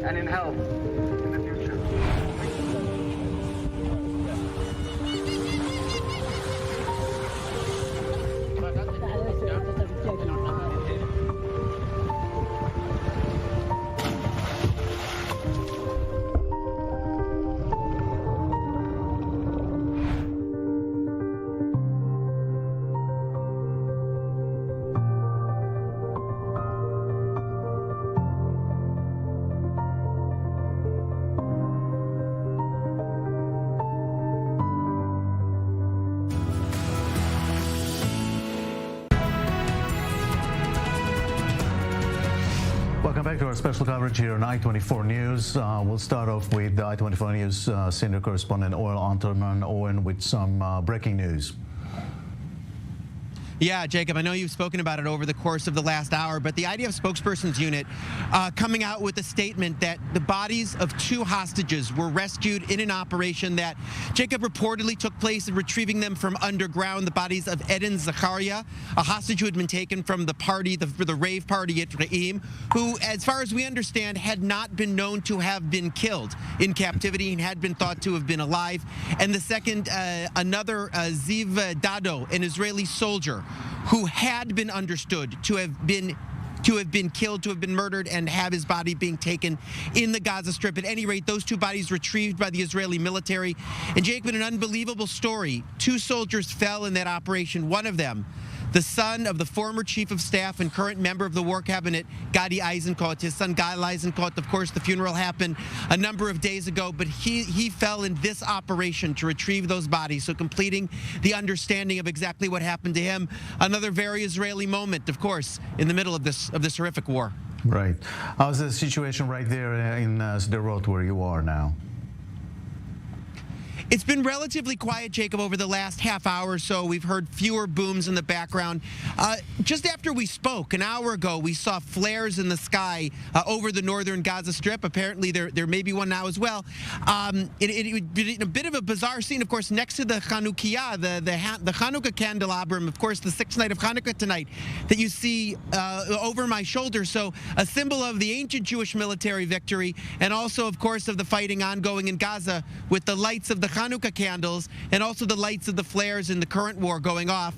And in health in the future. Welcome back to our special coverage here on I-24 News. We'll start off with the I-24 News senior correspondent Owen Alterman. Owen, with some breaking news. Yeah, Jacob, I know you've spoken about it over the course of the last hour, but the IDF spokesperson's unit coming out with a statement that the bodies of 2 hostages were rescued in an operation that, Jacob, reportedly took place in retrieving them from underground. The bodies of Eden Zakaria, a hostage who had been taken from the party, the rave party at Re'im, who, as far as we understand, had not been known to have been killed in captivity and had been thought to have been alive. And the second, another Ziv Dado, an Israeli soldier, who had been understood to have been killed, to have been murdered, and have his body being taken in the Gaza Strip. At any rate, those 2 bodies retrieved by the Israeli military. And Jacob, an unbelievable story. 2 soldiers fell in that operation. One of them, the son of the former chief of staff and current member of the war cabinet, Gadi Eisenkot. His son, Guy Eisenkot, of course, the funeral happened a number of days ago, but he fell in this operation to retrieve those bodies, so completing the understanding of exactly what happened to him. Another very Israeli moment, of course, in the middle of this horrific war. Right. How's the situation right there in Sderot, where you are now? It's been relatively quiet, Jacob, over the last half hour or so. We've heard fewer booms in the background. Just after we spoke an hour ago, we saw flares in the sky over the northern Gaza Strip. Apparently, there may be one now as well. It would be a bit of a bizarre scene, of course, next to the Chanukiah, the Hanukkah candelabrum, of course, the 6th night of Hanukkah tonight, that you see over my shoulder. So a symbol of the ancient Jewish military victory, and also, of course, of the fighting ongoing in Gaza with the lights of the Hanukkah candles and also the lights of the flares in the current war going off.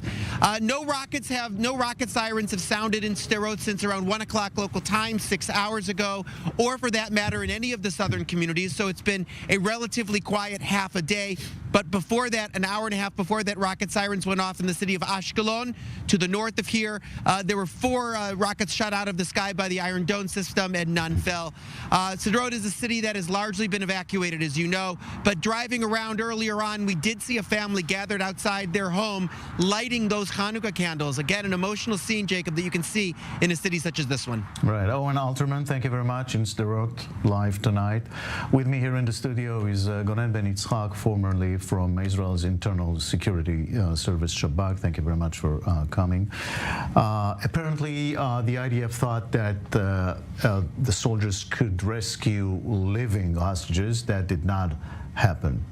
No rocket sirens have sounded in Sderot since around 1 o'clock local time 6 hours ago, or for that matter in any of the southern communities. So it's been a relatively quiet half a day. But before that, an hour and a half before that, rocket sirens went off in the city of Ashkelon to the north of here. There were 4 rockets shot out of the sky by the Iron Dome system, and none fell. Sderot is a city that has largely been evacuated, as you know, but driving around earlier on, we did see a family gathered outside their home lighting those Hanukkah candles. Again, an emotional scene, Jacob, that you can see in a city such as this one. Right. Owen Alterman, thank you very much. In Sderot, live tonight. With me here in the studio is Gonen Ben Yitzchak, formerly from Israel's Internal Security Service, Shabak. Thank you very much for coming. Apparently, the IDF thought that the soldiers could rescue living hostages. That did not happen.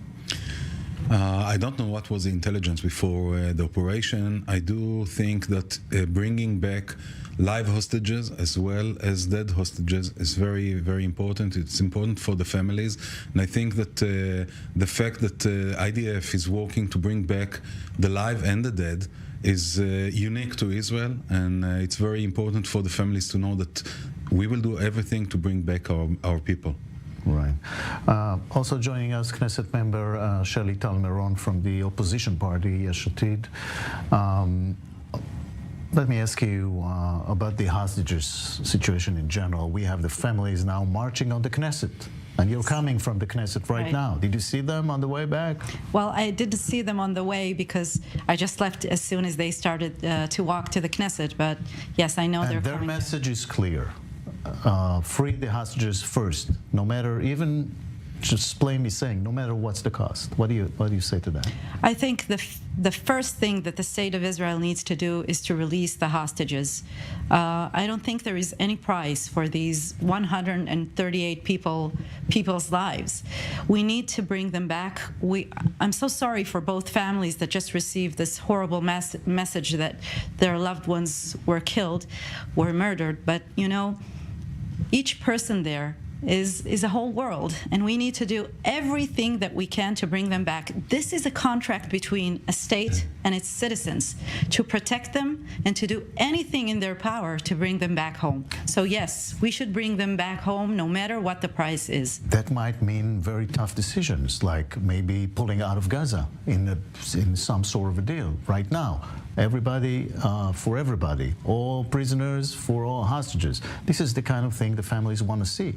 I don't know what was the intelligence before the operation. I do think that bringing back live hostages as well as dead hostages is very, very important. It's important for the families. And I think that the fact that IDF is working to bring back the live and the dead is unique to Israel. And it's very important for the families to know that we will do everything to bring back our people. Right. Also joining us, Knesset member Shelley Tal-Meron from the opposition party, Yesh Atid. Let me ask you about the hostages situation in general. We have the families now marching on the Knesset, and you're coming from the Knesset right now. Did you see them on the way back? Well, I did see them on the way because I just left as soon as they started to walk to the Knesset. But yes, I know they're coming. Their message is clear. Free the hostages first, no matter even just plainly saying, no matter what's the cost. What do you say to that? I think the first thing that the state of Israel needs to do is to release the hostages. I don't think there is any price for these 138 people's lives. We need to bring them back. I'm so sorry for both families that just received this horrible message that their loved ones were killed, were murdered. But, each person there is a whole world, and we need to do everything that we can to bring them back. This is a contract between a state and its citizens to protect them and to do anything in their power to bring them back home. So yes, we should bring them back home no matter what the price is. That might mean very tough decisions, like maybe pulling out of Gaza in some sort of a deal right now. Everybody for everybody, all prisoners for all hostages. This is the kind of thing the families want to see.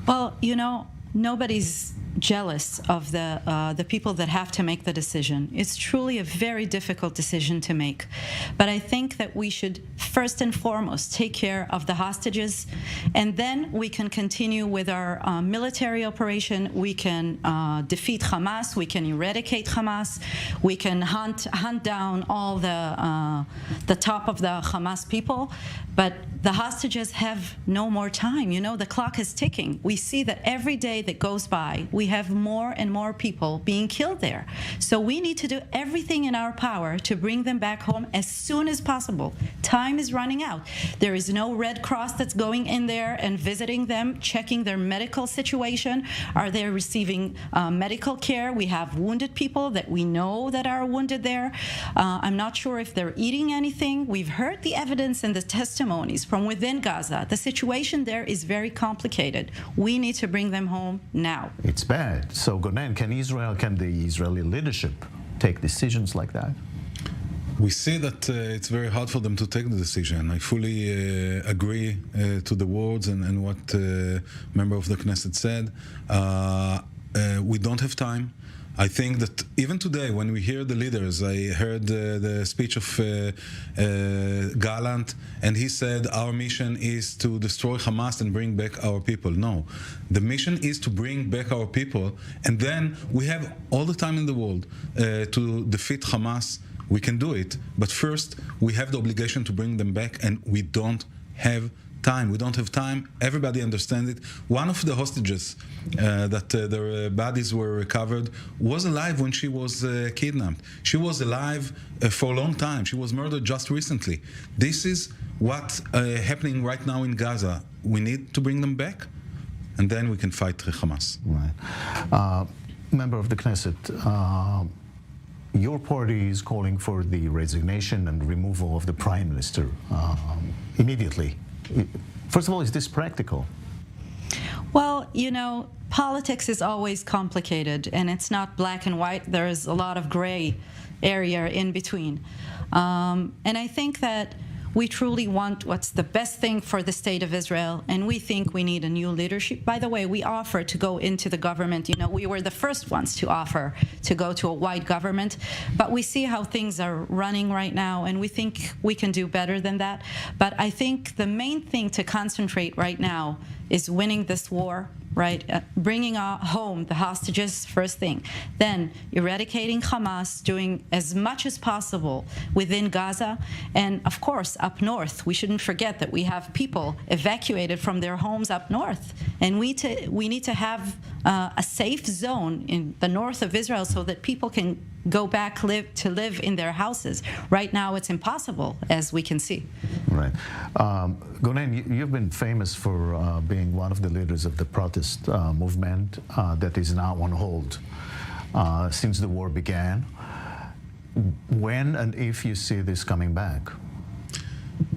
Well, nobody's jealous of the people that have to make the decision. It's truly a very difficult decision to make. But I think that we should first and foremost take care of the hostages, and then we can continue with our military operation. We can defeat Hamas. We can eradicate Hamas. We can hunt down all the top of the Hamas people. But the hostages have no more time. The clock is ticking. We see that every day that goes by, we have more and more people being killed there. So we need to do everything in our power to bring them back home as soon as possible. Time is running out. There is no Red Cross that's going in there and visiting them, checking their medical situation. Are they receiving medical care? We have wounded people that we know that are wounded there. I'm not sure if they're eating anything. We've heard the evidence and the testimonies from within Gaza. The situation there is very complicated. We need to bring them home now. It's bad. So, Gonen, can the Israeli leadership take decisions like that? We see that it's very hard for them to take the decision. I fully agree to the words and what member of the Knesset said. We don't have time. I think that even today, when we hear the leaders, I heard the speech of Gallant, and he said, our mission is to destroy Hamas and bring back our people. No, the mission is to bring back our people, and then we have all the time in the world to defeat Hamas. We can do it, but first, we have the obligation to bring them back, and we don't have time. We don't have time. Everybody understands it. One of the hostages that their bodies were recovered was alive when she was kidnapped. She was alive for a long time. She was murdered just recently. This is what's happening right now in Gaza. We need to bring them back, and then we can fight Hamas. Right. Member of the Knesset, your party is calling for the resignation and removal of the Prime Minister immediately. First of all, is this practical? Well, politics is always complicated, and it's not black and white. There's a lot of gray area in between. And I think that we truly want what's the best thing for the state of Israel, and we think we need a new leadership. By the way, we offered to go into the government. We were the first ones to offer to go to a white government, but we see how things are running right now, and we think we can do better than that. But I think the main thing to concentrate right now is winning this war, right? Bringing home the hostages, first thing. Then eradicating Hamas, doing as much as possible within Gaza. And of course, up north, we shouldn't forget that we have people evacuated from their homes up north. And we need to have a safe zone in the north of Israel so that people can go back to live in their houses. Right now, it's impossible, as we can see. Right. Gonen, you've been famous for being one of the leaders of the protest movement that is now on hold since the war began. When and if you see this coming back?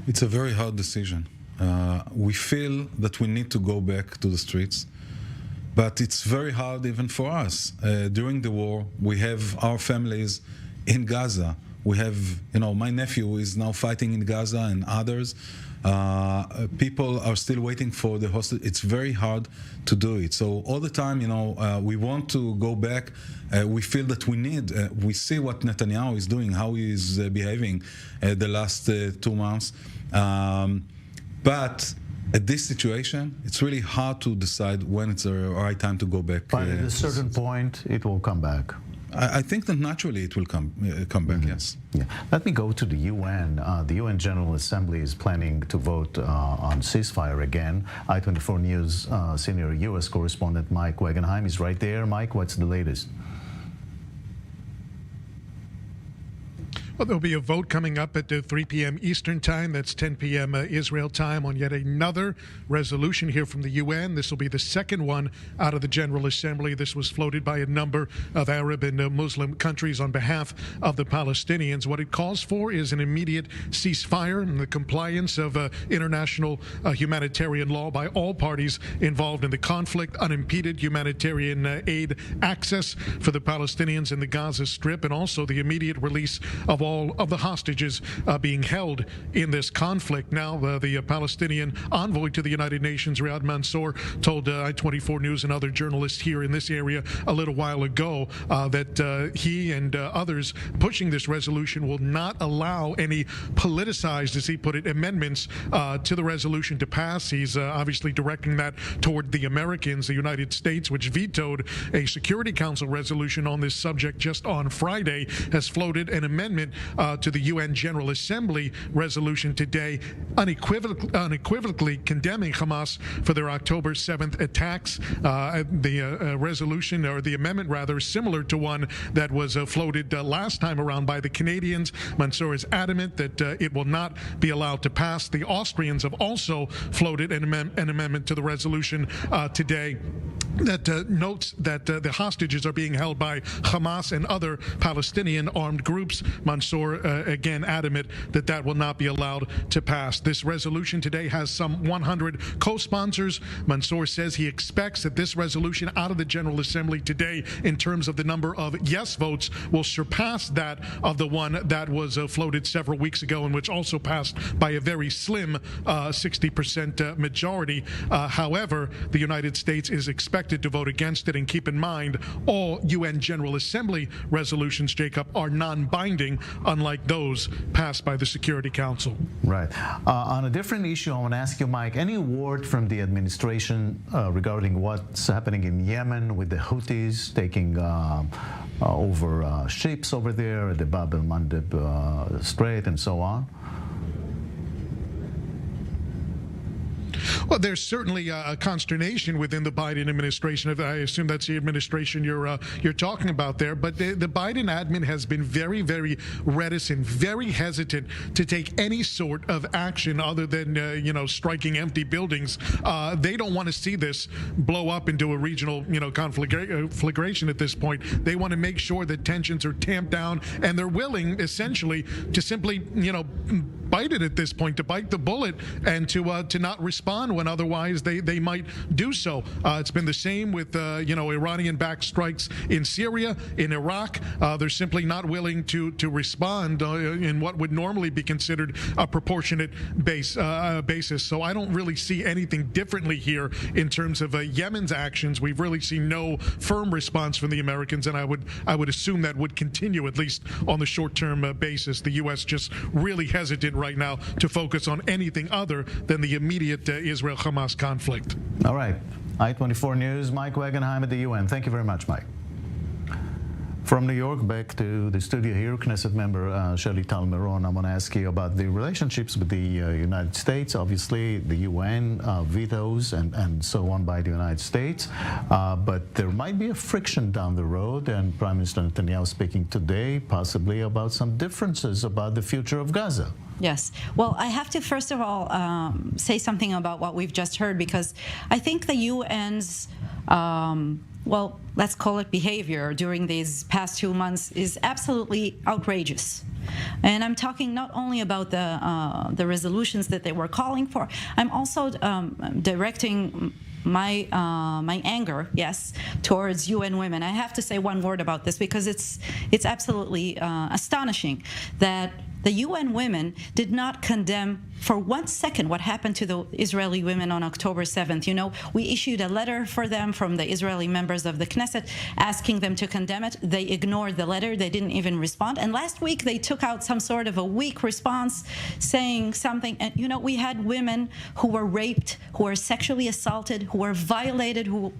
It's a very hard decision. We feel that we need to go back to the streets. But it's very hard even for us. During the war, we have our families in Gaza. We have, my nephew is now fighting in Gaza and others. People are still waiting for the hostage. It's very hard to do it. So all the time, we want to go back. We feel that we need. We see what Netanyahu is doing, how he is behaving the last 2 months. But At this situation, it's really hard to decide when it's the right time to go back. But at a certain point, it will come back. I think that naturally it will come back, yes. Yeah. Let me go to the UN. The UN General Assembly is planning to vote on ceasefire again. I-24 News senior U.S. correspondent Mike Wagenheim is right there. Mike, what's the latest? Well, there'll be a vote coming up at 3 p.m. Eastern Time. That's 10 p.m. Israel time on yet another resolution here from the UN. This will be the second one out of the General Assembly. This was floated by a number of Arab and Muslim countries on behalf of the Palestinians. What it calls for is an immediate ceasefire and the compliance of international humanitarian law by all parties involved in the conflict, unimpeded humanitarian aid access for the Palestinians in the Gaza Strip, and also the immediate release of all of the hostages being held in this conflict. Now, the Palestinian envoy to the United Nations, Riyad Mansour, told I-24 News and other journalists here in this area a little while ago that he and others pushing this resolution will not allow any politicized, as he put it, amendments to the resolution to pass. He's obviously directing that toward the Americans. The United States, which vetoed a Security Council resolution on this subject just on Friday, has floated an amendment to the UN General Assembly resolution today, unequivocally condemning Hamas for their October 7th attacks. The resolution, or the amendment rather, is similar to one that was floated last time around by the Canadians. Mansour is adamant that it will not be allowed to pass. The Austrians have also floated an amendment to the resolution today that notes that the hostages are being held by Hamas and other Palestinian armed groups. Mansour, again, adamant that that will not be allowed to pass. This resolution today has some 100 co-sponsors. Mansour says he expects that this resolution out of the General Assembly today, in terms of the number of yes votes, will surpass that of the one that was floated several weeks ago, and which also passed by a very slim 60% majority. However, the United States is expected to vote against it, and keep in mind, all UN General Assembly resolutions, Jacob, are non-binding, unlike those passed by the Security Council. Right. On a different issue, I want to ask you, Mike, any word from the administration regarding what's happening in Yemen with the Houthis taking over ships over there at the Bab el-Mandeb Strait and so on? Well, there's certainly a consternation within the Biden administration. I assume that's the administration you're talking about there. But the Biden admin has been very, very reticent, very hesitant to take any sort of action other than striking empty buildings. They don't want to see this blow up into a regional conflagration at this point. They want to make sure that tensions are tamped down, and they're willing essentially to simply bite it at this point, to bite the bullet, and to not respond when otherwise they might do so. It's been the same with Iranian-backed strikes in Syria, in Iraq. They're simply not willing to respond in what would normally be considered a proportionate basis. So I don't really see anything differently here in terms of Yemen's actions. We've really seen no firm response from the Americans, and I would assume that would continue, at least on the short-term basis. The U.S. just really hesitant right now to focus on anything other than the immediate Israel-Hamas conflict. All right. I-24 News, Mike Wagenheim at the UN. Thank you very much, Mike. From New York, back to the studio here, Knesset member Shirley Tal Meron. I want to ask you about the relationships with the United States. Obviously, the UN vetoes and so on by the United States. But there might be a friction down the road, and Prime Minister Netanyahu speaking today possibly about some differences about the future of Gaza. Yes. Well, I have to first of all say something about what we've just heard, because I think the UN's well, let's call it behavior during these past 2 months is absolutely outrageous. And I'm talking not only about the resolutions that they were calling for. I'm also directing my anger, yes, towards UN women. I have to say one word about this, because it's absolutely astonishing that the UN women did not condemn for 1 second what happened to the Israeli women on October 7th. You know, we issued a letter for them from the Israeli members of the Knesset asking them to condemn it. They ignored the letter. They didn't even respond. And last week they took out some sort of a weak response saying something. And, you know, we had women who were raped, who were sexually assaulted, who were violated, who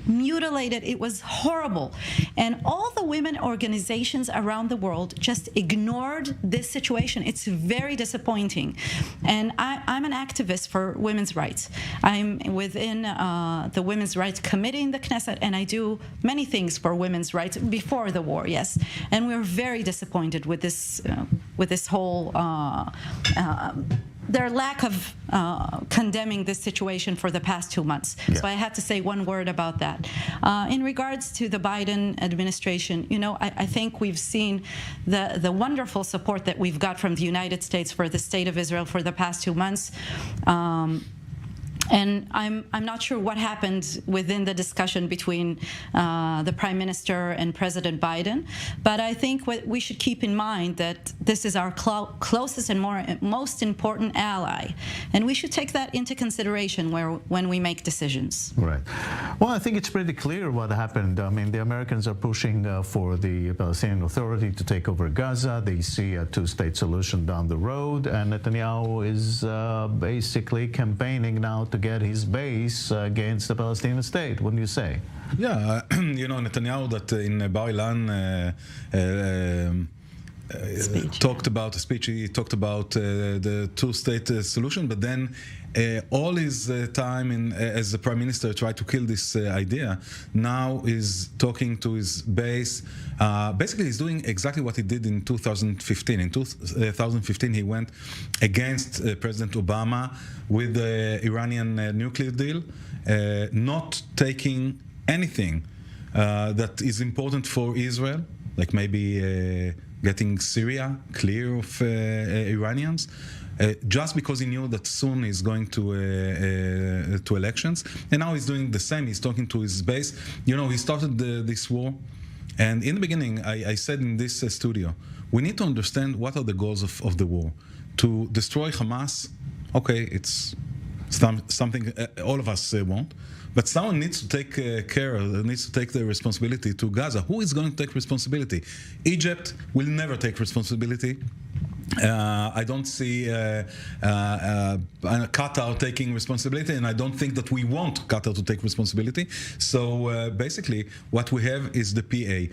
mutilated. It was horrible. And all the women organizations around the world just ignored this situation. It's very disappointing. And I'm an activist for women's rights. I'm within the Women's Rights Committee in the Knesset, and I do many things for women's rights before the war, yes. And we're very disappointed with this whole their lack of condemning this situation for the past 2 months. Yeah. So I had to say one word about that. In regards to the Biden administration, you know, I think we've seen the wonderful support that we've got from the United States for the state of Israel for the past 2 months. And I'm not sure what happened within the discussion between the Prime Minister and President Biden, but I think what we should keep in mind that this is our closest and most important ally, and we should take that into consideration when we make decisions. Right. Well, I think it's pretty clear what happened. I mean, the Americans are pushing for the Palestinian Authority to take over Gaza. They see a two-state solution down the road, and Netanyahu is basically campaigning now to get his base against the Palestinian state, wouldn't you say? Yeah, you know, Netanyahu that in Bar Ilan talked about a speech. He talked about the two-state solution, but then all his time as the prime minister tried to kill this idea. Now is talking to his base. Basically, he's doing exactly what he did in 2015. In 2015, he went against President Obama with the Iranian nuclear deal, not taking anything that is important for Israel, like maybe getting Syria clear of Iranians. Just because he knew that soon he's going to elections, and now he's doing the same. He's talking to his base. You know, he started this war, and in the beginning, I said in this studio, we need to understand what are the goals of the war. To destroy Hamas, okay, it's something all of us want, but someone needs to take care, needs to take the responsibility to Gaza. Who is going to take responsibility? Egypt will never take responsibility. I don't see Qatar taking responsibility, and I don't think that we want Qatar to take responsibility. So basically, what we have is the PA.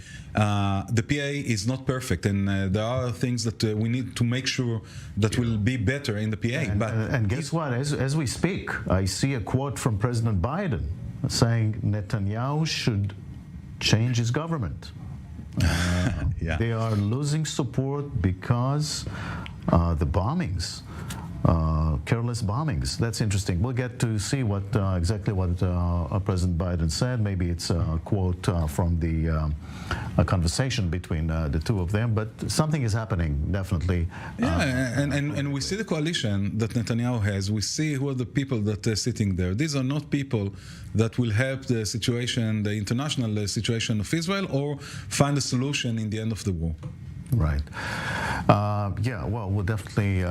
The PA is not perfect, and there are things that we need to make sure that will be better in the PA. And guess what? As we speak, I see a quote from President Biden saying Netanyahu should change his government. Yeah. They are losing support because the bombings, careless bombings. That's interesting. We'll get to see what exactly what President Biden said. Maybe it's a quote from a conversation between the two of them, but something is happening, definitely. Yeah, and we see the coalition that Netanyahu has. We see who are the people that are sitting there. These are not people that will help the situation, the international situation of Israel, or find a solution in the end of the war. Right. Yeah, well, we'll definitely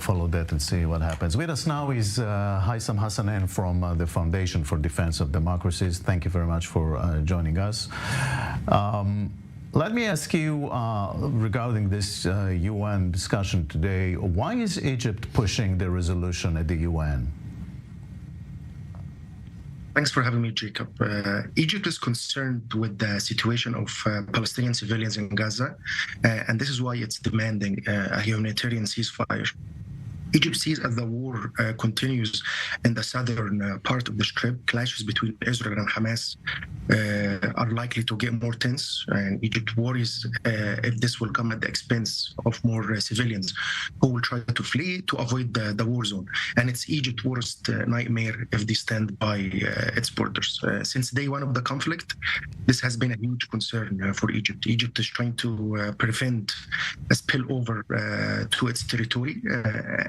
follow that and see what happens. With us now is Haitham Hassanein from the Foundation for Defense of Democracies. Thank you very much for joining us. Let me ask you regarding this UN discussion today, why is Egypt pushing the resolution at the UN? Thanks for having me, Jacob. Egypt is concerned with the situation of Palestinian civilians in Gaza, and this is why it's demanding a humanitarian ceasefire. Egypt sees as the war continues in the southern part of the Strip, clashes between Israel and Hamas are likely to get more tense, and Egypt worries if this will come at the expense of more civilians who will try to flee to avoid the war zone. And it's Egypt's worst nightmare if they stand by its borders. Since day one of the conflict, this has been a huge concern for Egypt. Egypt is trying to prevent a spillover to its territory.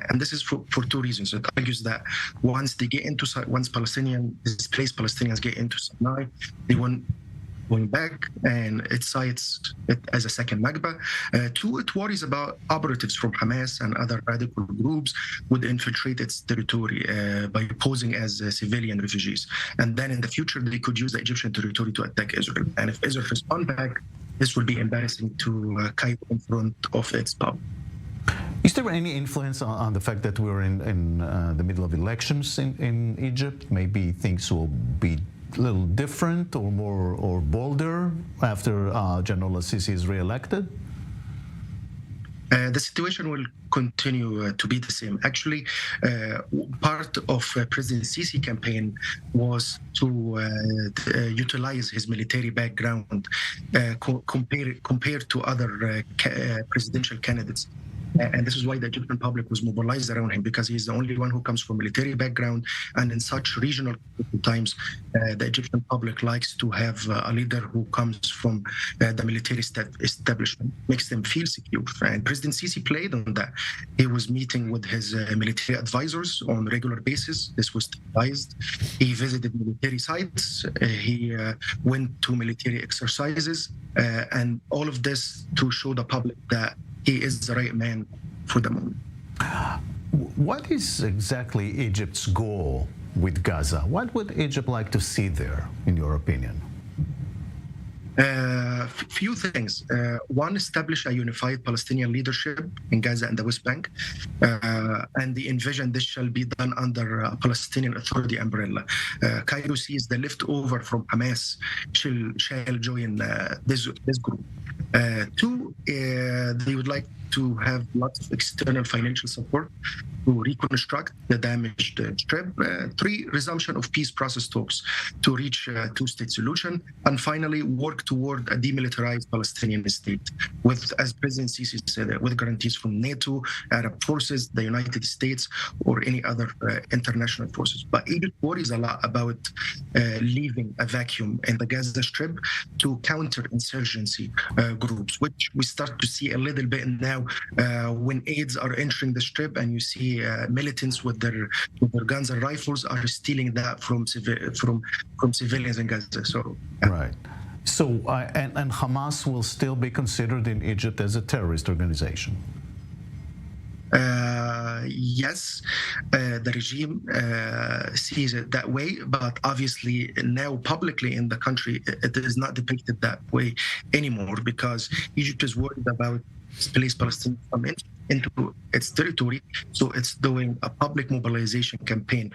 And this is for two reasons. It argues that once displaced Palestinians get into Sinai, they won't going back, and it cites it as a second Nakba. Two, it worries about operatives from Hamas and other radical groups would infiltrate its territory by posing as civilian refugees. And then in the future, they could use the Egyptian territory to attack Israel. And if Israel responds back, this will be embarrassing to Cairo in front of its public. Is there any influence on the fact that we're in the middle of elections in Egypt? Maybe things will be a little different or more or bolder after General Sisi is re-elected? The situation will continue to be the same. Actually, part of President Sisi campaign was to utilize his military background compared to other presidential candidates. And this is why the Egyptian public was mobilized around him, because he's the only one who comes from military background. And in such regional times, the Egyptian public likes to have a leader who comes from the military establishment, makes them feel secure. And President Sisi played on that. He was meeting with his military advisors on a regular basis. This was televised. He visited military sites. He went to military exercises. And all of this to show the public that he is the right man for the moment. What is exactly Egypt's goal with Gaza? What would Egypt like to see there, in your opinion? Few things. One, establish a unified Palestinian leadership in Gaza and the West Bank, and they envision this shall be done under a Palestinian Authority umbrella. Cairo sees the leftover from Hamas shall join this group. Two, they would like to have lots of external financial support to reconstruct the damaged strip. Three, resumption of peace process talks to reach a two-state solution. And finally, work toward a demilitarized Palestinian state with, as President Sisi said, with guarantees from NATO, Arab forces, the United States, or any other international forces. But Egypt worries a lot about leaving a vacuum in the Gaza Strip to counter insurgency groups, which we start to see a little bit now when aides are entering the Strip, and you see militants with their guns and rifles are stealing that from civilians in Gaza. So right. So and Hamas will still be considered in Egypt as a terrorist organization. Yes, the regime sees it that way, but obviously now publicly in the country, it is not depicted that way anymore, because Egypt is worried about displaced Palestinians from into its territory, so it's doing a public mobilization campaign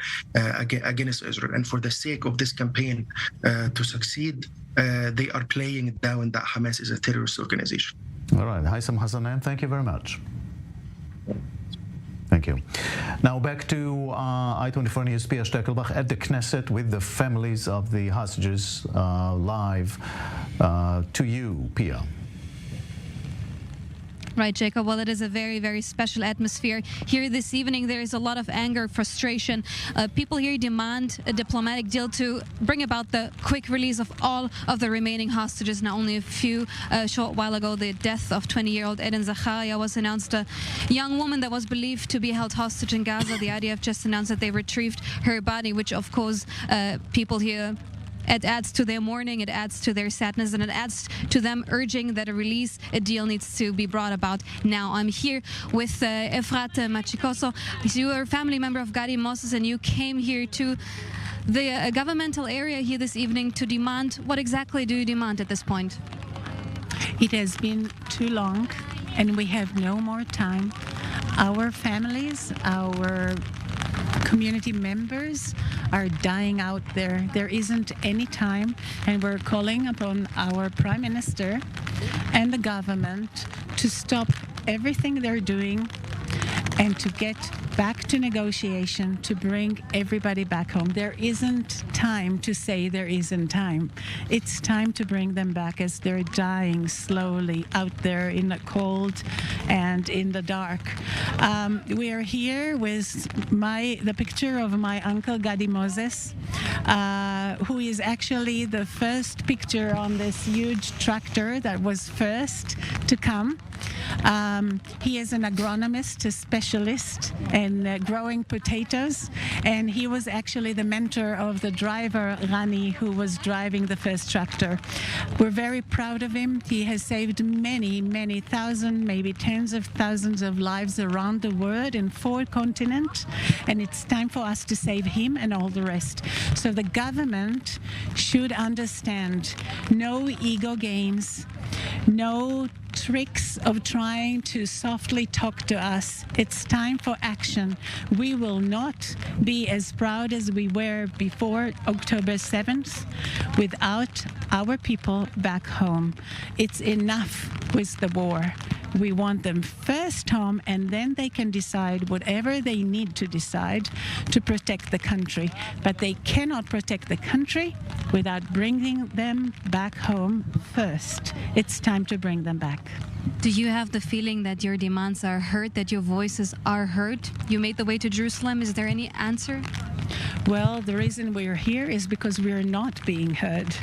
against Israel. And for the sake of this campaign to succeed, they are playing down that Hamas is a terrorist organization. All right, Haitham Hassanein, thank you very much. Thank you. Now back to I-24 News, Pia Steckelbach at the Knesset with the families of the hostages live to you, Pia. Right, Jacob. Well, it is a very, very special atmosphere here this evening. There is a lot of anger, frustration. People here demand a diplomatic deal to bring about the quick release of all of the remaining hostages. Now, only a short while ago, the death of 20-year-old Eden Zacharia was announced. A young woman that was believed to be held hostage in Gaza. The IDF just announced that they retrieved her body, which, of course, people here, it adds to their mourning, it adds to their sadness, and it adds to them urging that a deal needs to be brought about now. I'm here with Efrat Machikoso. You are a family member of Gadi Moses, and you came here to the governmental area here this evening to demand. What exactly do you demand at this point? It has been too long, and we have no more time. Our families, our community members are dying out there. There isn't any time, and we're calling upon our Prime Minister and the government to stop everything they're doing and to get back to negotiation to bring everybody back home. There isn't time to say there isn't time. It's time to bring them back as they're dying slowly out there in the cold and in the dark. We are here with the picture of my uncle Gadi Moses, who is actually the first picture on this huge tractor that was first to come. He is an agronomist, a specialist in growing potatoes, and he was actually the mentor of the driver, Rani, who was driving the first tractor. We're very proud of him. He has saved many, many thousands, maybe tens of thousands of lives around the world in 4 continents, and it's time for us to save him and all the rest. So the government should understand no ego games, no tricks of trying to softly talk to us. It's time for action. We will not be as proud as we were before October 7th without our people back home. It's enough with the war. We want them first home, and then they can decide whatever they need to decide to protect the country. But they cannot protect the country without bringing them back home first. It's time to bring them back. Do you have the feeling that your demands are heard, that your voices are heard? You made the way to Jerusalem. Is there any answer? Well, the reason we're here is because we're not being heard.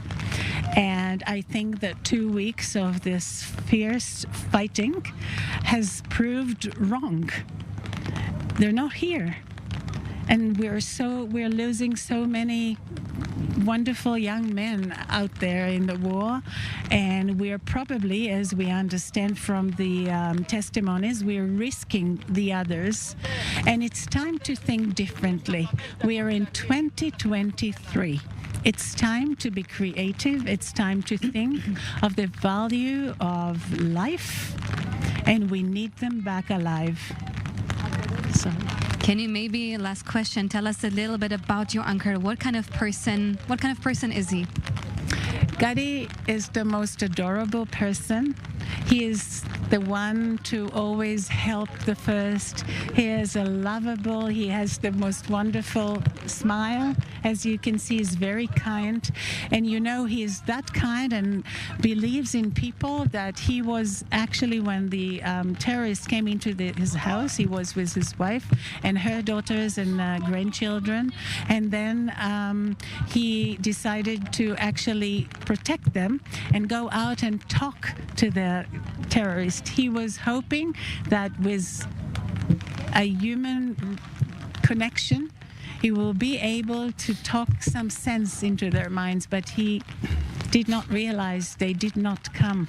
And I think that 2 weeks of this fierce fighting has proved wrong. They're not here. And we're losing so many wonderful young men out there in the war, and we're probably, as we understand from the testimonies, we're risking the others, and it's time to think differently. We are in 2023. It's time to be creative. It's time to think of the value of life, and we need them back alive. So. Can you maybe, last question, tell us a little bit about your uncle? What kind of person is he? Gadi is the most adorable person. He is the one to always help the first. He is lovable. He has the most wonderful smile. As you can see, he's very kind. And you know, he is that kind and believes in people that he was actually, when the terrorists came into his house, he was with his wife and her daughters and grandchildren. And then he decided to actually protect them and go out and talk to the terrorists. He was hoping that with a human connection, he will be able to talk some sense into their minds, but he did not realize they did not come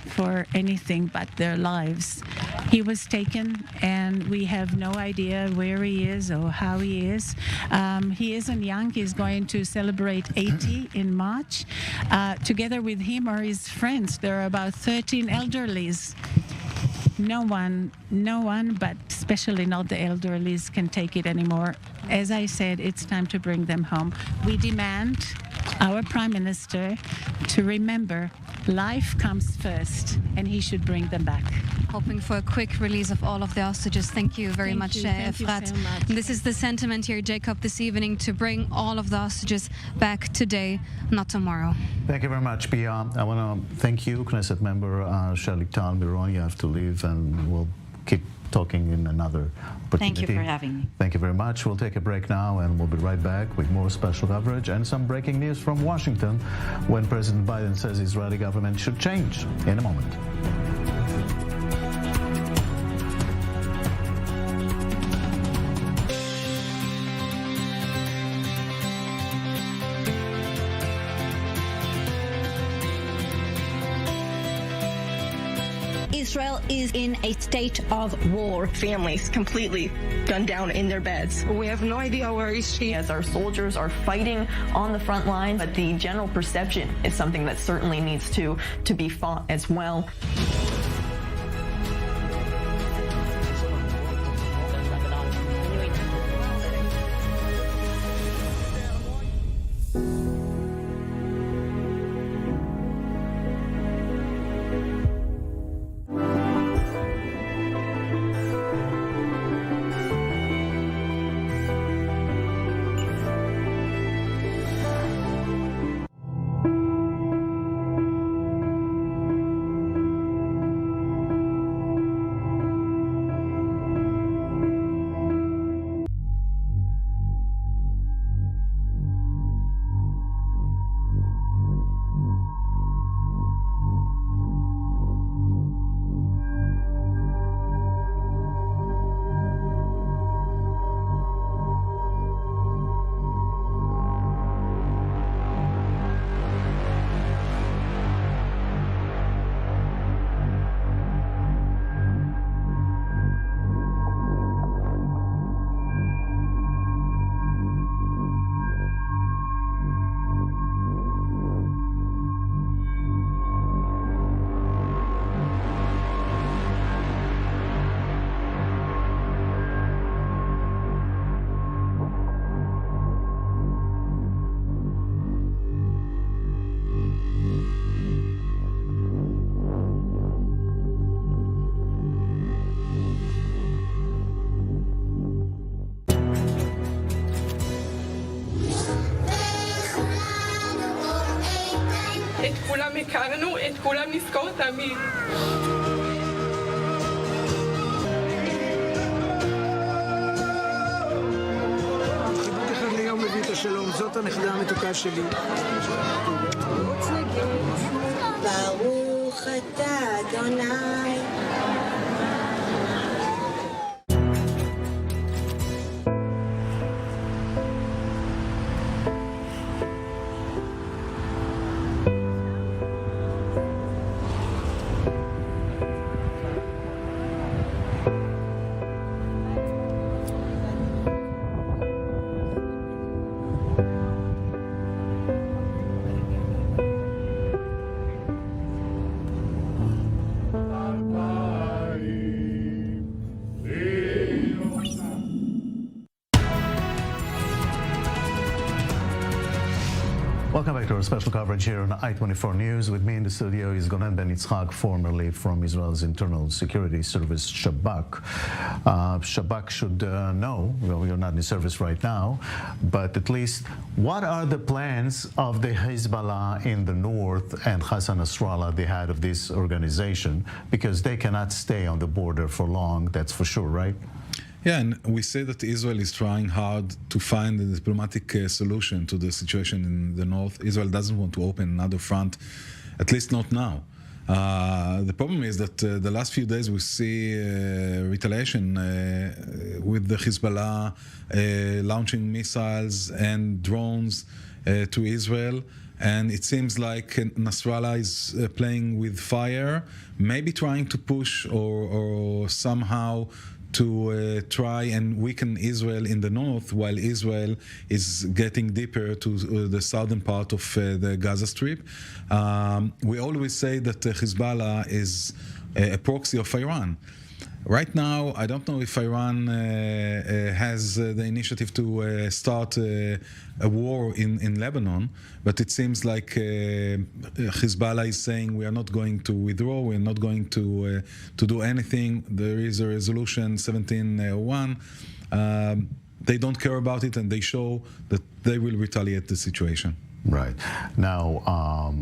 for anything but their lives. He was taken, and we have no idea where he is or how he is. He isn't young. He's going to celebrate 80 in March. Together with him are his friends. There are about 13 elderlies. No one, but especially not the elderlies, can take it anymore. As I said, it's time to bring them home. We demand our Prime Minister to remember life comes first, and he should bring them back. Hoping for a quick release of all of the hostages. Thank you very much, Efrat. So much. This is the sentiment here, Jacob, this evening, to bring all of the hostages back today, not tomorrow. Thank you very much, Pia. I want to thank you, Knesset member Shirley Tal-Miron. You have to leave, and we'll keep talking in another opportunity. Thank you for having me. Thank you very much. We'll take a break now, and we'll be right back with more special coverage and some breaking news from Washington when President Biden says the Israeli government should change in a moment. Israel is in a state of war. Families completely gunned down in their beds. We have no idea where is she. As our soldiers are fighting on the front line, but the general perception is something that certainly needs to be fought as well. כולם הכרנו, את כולם נזכור תמיד. חיבוק אחד ליום מביא את השלום, זאת הנכדה המתוקה שלי. ברוך אתה אדוני. Welcome back to our special coverage here on I-24 News. With me in the studio is Gonen Ben Yitzhak, formerly from Israel's Internal Security Service, Shabak. Shabak should know, well, you're not in service right now, but at least what are the plans of the Hezbollah in the north and Hassan Nasrallah, the head of this organization, because they cannot stay on the border for long, that's for sure, right? Yeah, and we say that Israel is trying hard to find a diplomatic solution to the situation in the north. Israel doesn't want to open another front, at least not now. The problem is that the last few days we see retaliation with the Hezbollah launching missiles and drones to Israel. And it seems like Nasrallah is playing with fire, maybe trying to push or somehow to try and weaken Israel in the north, while Israel is getting deeper to the southern part of the Gaza Strip. We always say that Hezbollah is a proxy of Iran. Right now, I don't know if Iran has the initiative to start a war in Lebanon, but it seems like Hezbollah is saying we are not going to withdraw, we are not going to do anything. There is a resolution 1701. They don't care about it, and they show that they will retaliate the situation. Right. Now,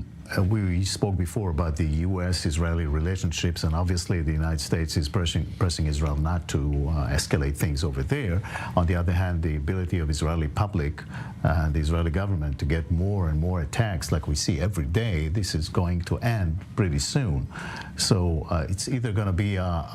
we spoke before about the U.S.-Israeli relationships, and obviously the United States is pressing Israel not to escalate things over there. On the other hand, the ability of Israeli public, the Israeli government to get more and more attacks like we see every day, this is going to end pretty soon. So it's either going to be a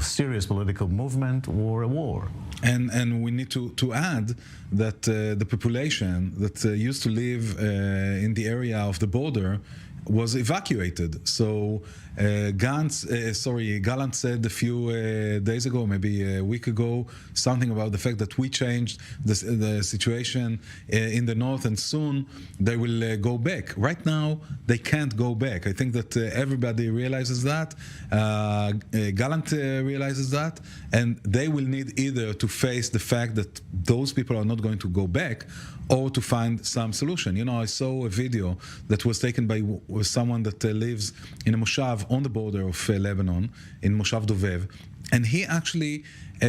serious political movement or a war. And we need to add that the population that used to live in the area of the border was evacuated. So Gallant said a few days ago, maybe a week ago, something about the fact that we changed the situation in the north, and soon they will go back. Right now, they can't go back. I think that everybody realizes that. Gallant realizes that, and they will need either to face the fact that those people are not going to go back, or to find some solution. You know, I saw a video that was taken by someone that lives in a moshav on the border of Lebanon, in Moshav Dovev, and he actually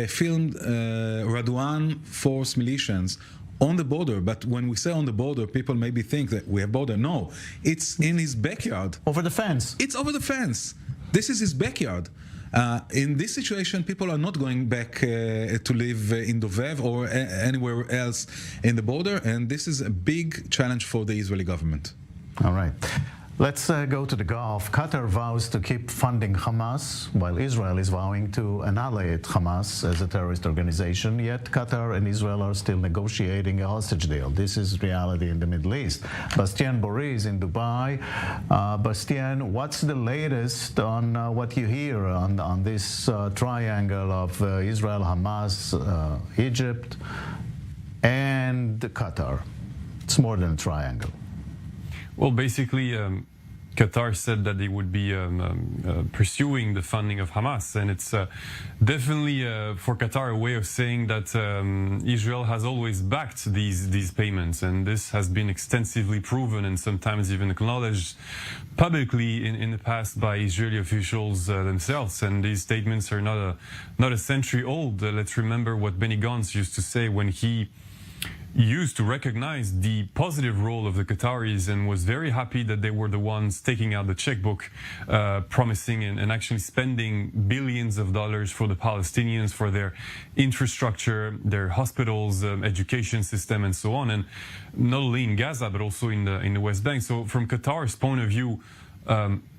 filmed Radwan force militias on the border. But when we say on the border, people maybe think that we have border. No, it's in his backyard. Over the fence. It's over the fence. This is his backyard. In this situation, people are not going back to live in Dovev or anywhere else in the border, and this is a big challenge for the Israeli government. All right. Let's go to the Gulf. Qatar vows to keep funding Hamas, while Israel is vowing to annihilate Hamas as a terrorist organization. Yet Qatar and Israel are still negotiating a hostage deal. This is reality in the Middle East. Bastien Boris in Dubai. Bastien, what's the latest on what you hear on this triangle of Israel, Hamas, Egypt, and Qatar? It's more than a triangle. Well, basically, Qatar said that they would be pursuing the funding of Hamas, and it's definitely for Qatar a way of saying that Israel has always backed these payments, and this has been extensively proven and sometimes even acknowledged publicly in the past by Israeli officials themselves. And these statements are not a century old. Let's remember what Benny Gantz used to say when he used to recognize the positive role of the Qataris and was very happy that they were the ones taking out the checkbook, promising and actually spending billions of dollars for the Palestinians, for their infrastructure, their hospitals, education system, and so on, and not only in Gaza but also in the West Bank. So from Qatar's point of view,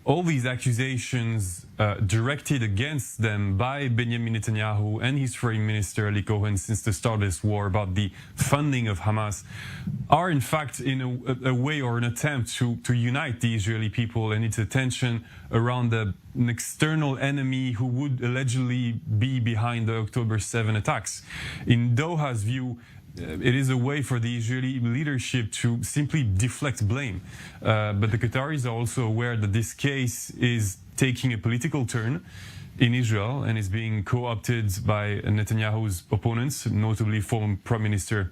all these accusations directed against them by Benjamin Netanyahu and his foreign minister Ali Cohen since the start of this war about the funding of Hamas are in fact in a way or an attempt to unite the Israeli people and its attention around an external enemy who would allegedly be behind the October 7 attacks. In Doha's view, it is a way for the Israeli leadership to simply deflect blame. But the Qataris are also aware that this case is taking a political turn in Israel and is being co-opted by Netanyahu's opponents, notably former Prime Minister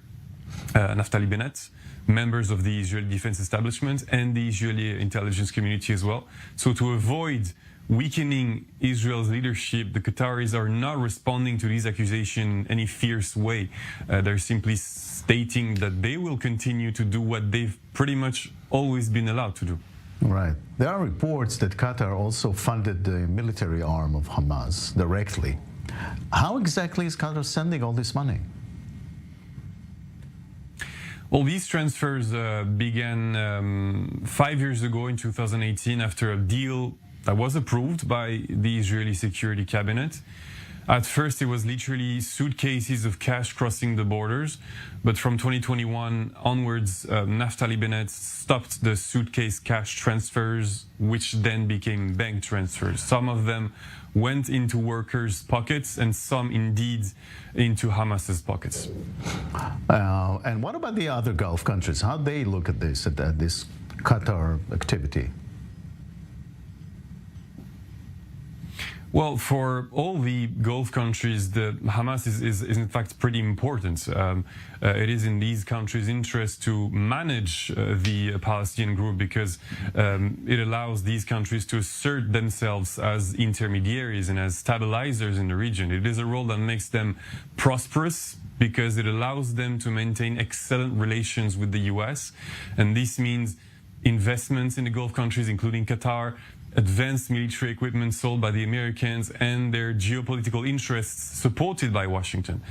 Naftali Bennett, members of the Israeli defense establishment and the Israeli intelligence community as well. So to avoid weakening Israel's leadership, the Qataris are not responding to these accusations in any fierce way. They're simply stating that they will continue to do what they've pretty much always been allowed to do. Right. There are reports that Qatar also funded the military arm of Hamas directly. How exactly is Qatar sending all this money? Well, these transfers began 5 years ago in 2018 after a deal that was approved by the Israeli Security Cabinet. At first, it was literally suitcases of cash crossing the borders, but from 2021 onwards, Naftali Bennett stopped the suitcase cash transfers, which then became bank transfers. Some of them went into workers' pockets and some indeed into Hamas's pockets. And what about the other Gulf countries? How they look at this Qatar activity? Well, for all the Gulf countries, the Hamas is in fact pretty important. It is in these countries' interest to manage the Palestinian group because it allows these countries to assert themselves as intermediaries and as stabilizers in the region. It is a role that makes them prosperous because it allows them to maintain excellent relations with the US. And this means investments in the Gulf countries, including Qatar, advanced military equipment sold by the Americans, and their geopolitical interests supported by Washington.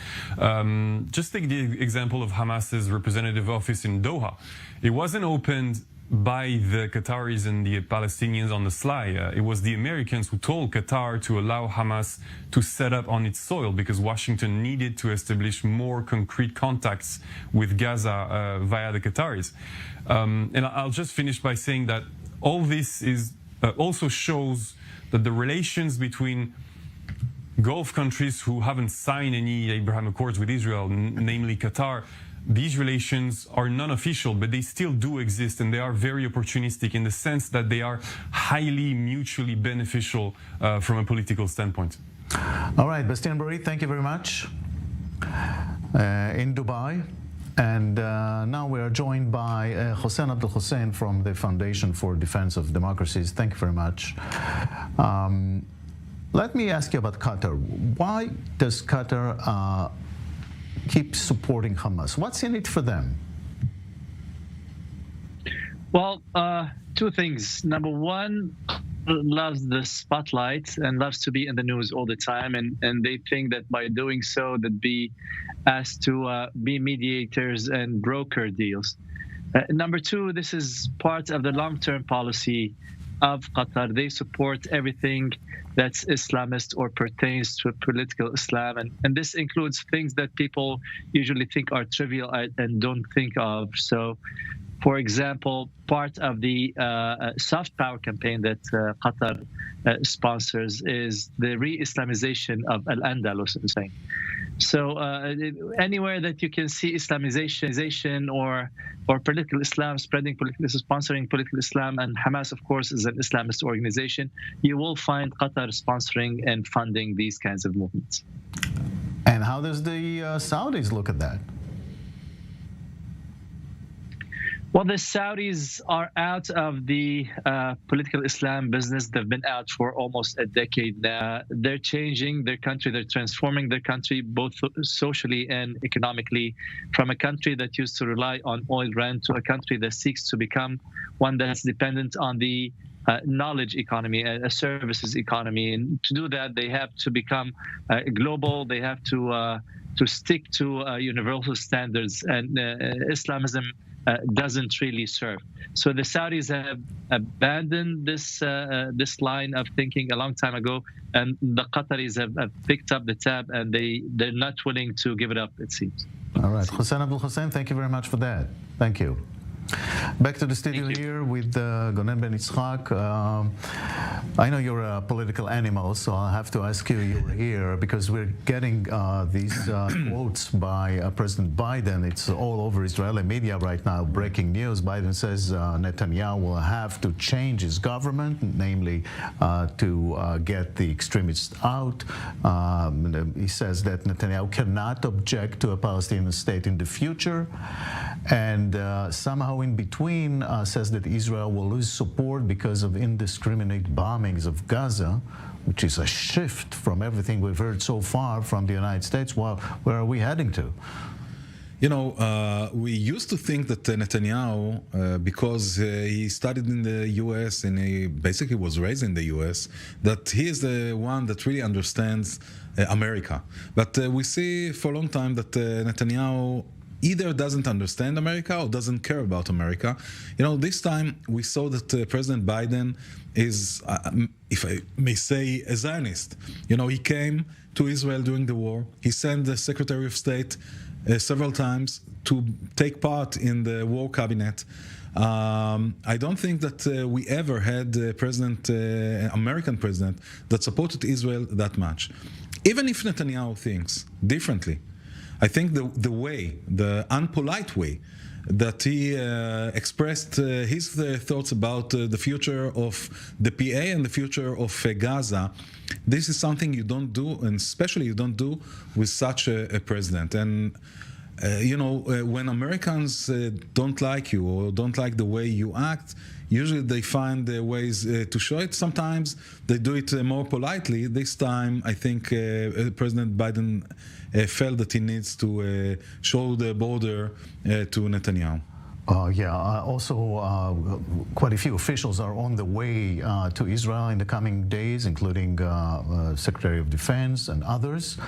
Just take the example of Hamas's representative office in Doha. It wasn't opened by the Qataris and the Palestinians on the sly. It was the Americans who told Qatar to allow Hamas to set up on its soil because Washington needed to establish more concrete contacts with Gaza via the Qataris. And I'll just finish by saying that all this is also shows that the relations between Gulf countries who haven't signed any Abraham Accords with Israel, namely Qatar, these relations are non-official, but they still do exist, and they are very opportunistic in the sense that they are highly mutually beneficial from a political standpoint. All right, Bastien Bory, thank you very much. In Dubai. And now we are joined by Hossein Abdel Hussein from the Foundation for Defense of Democracies. Thank you very much. Let me ask you about Qatar. Why does Qatar keep supporting Hamas? What's in it for them? Well, two things. Number one, loves the spotlight and loves to be in the news all the time, and they think that by doing so they'd be asked to be mediators and broker deals. Number two, this is part of the long-term policy of Qatar. They support everything that's Islamist or pertains to political Islam, and this includes things that people usually think are trivial and don't think of. So, for example, part of the soft power campaign that Qatar sponsors is the re-Islamization of Al-Andalus, I'm saying. So anywhere that you can see Islamization or political Islam, spreading political Islam, sponsoring political Islam, and Hamas, of course, is an Islamist organization, you will find Qatar sponsoring and funding these kinds of movements. And how does the Saudis look at that? Well, the Saudis are out of the political Islam business. They've been out for almost a decade now. They're changing their country. They're transforming their country, both socially and economically, from a country that used to rely on oil rent to a country that seeks to become one that's dependent on the knowledge economy, a services economy. And to do that, they have to become global. They have to stick to universal standards. And Islamism doesn't really serve. So the Saudis have abandoned this line of thinking a long time ago, and the Qataris have picked up the tab, and they're not willing to give it up, it seems. All right. Hussein Abdul Hussein, thank you very much for that. Thank you. Back to the studio here with Gonen Ben Yitzhak. I know you're a political animal, so I'll have to ask you, you're here because we're getting these quotes by President Biden. It's all over Israeli media right now, breaking news. Biden says Netanyahu will have to change his government, namely to get the extremists out. He says that Netanyahu cannot object to a Palestinian state in the future, and somehow in between says that Israel will lose support because of indiscriminate bombings of Gaza, which is a shift from everything we've heard so far from the United States. Well, where are we heading to? You know, we used to think that Netanyahu, because he studied in the U.S. and he basically was raised in the U.S., that he is the one that really understands America. But we see for a long time that Netanyahu either doesn't understand America or doesn't care about America. You know, this time we saw that President Biden is, if I may say, a Zionist. You know, he came to Israel during the war. He sent the Secretary of State several times to take part in the war cabinet. I don't think that we ever had a president, American president, that supported Israel that much. Even if Netanyahu thinks differently, I think the way, the unpolite way that he expressed his thoughts about the future of the PA and the future of Gaza, this is something you don't do, and especially you don't do with such a president. And you know, when Americans don't like you or don't like the way you act, usually they find ways to show it. Sometimes they do it more politely. This time, I think President Biden felt that he needs to show the border to Netanyahu. Also, quite a few officials are on the way to Israel in the coming days, including Secretary of Defense and others.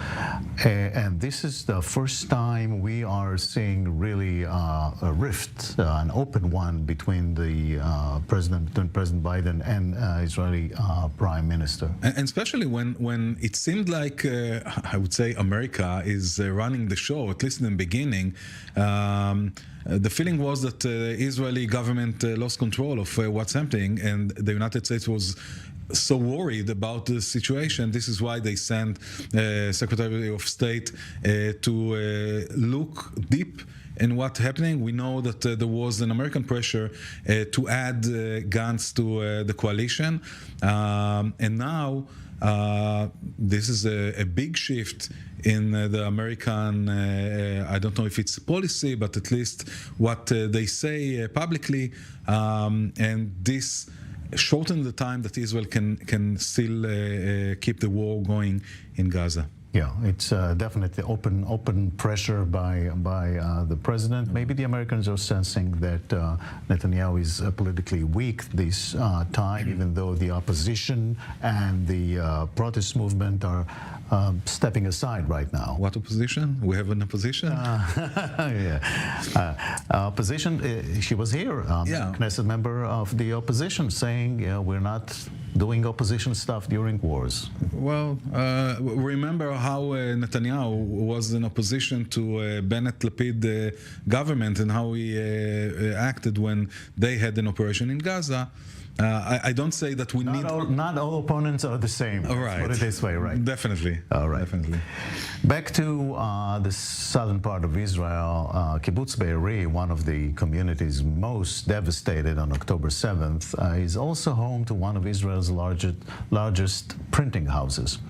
And this is the first time we are seeing really a rift, an open one between President Biden and Israeli Prime Minister. And especially when it seemed like, I would say, America is running the show, at least in the beginning. The feeling was that the Israeli government lost control of what's happening, and the United States was so worried about the situation. This is why they sent Secretary of State to look deep in what's happening. We know that there was an American pressure to add guns to the coalition, and now this is a big shift in the American, I don't know if it's policy, but at least what they say publicly, and this shortened the time that Israel can still keep the war going in Gaza. Yeah, it's definitely open pressure by the president. Maybe the Americans are sensing that Netanyahu is politically weak this time, even though the opposition and the protest movement are stepping aside right now. What opposition? We have an opposition? Opposition, she was here, Knesset member of the opposition, saying we're not doing opposition stuff during wars. Well, remember how Netanyahu was in opposition to Bennett-Lapid government and how he acted when they had an operation in Gaza. I don't say that we need... Not all opponents are the same. All right. Put it this way, right? Definitely. All right. Definitely. Back to the southern part of Israel, Kibbutz Be'eri, one of the communities most devastated on October 7th, is also home to one of Israel's largest printing houses.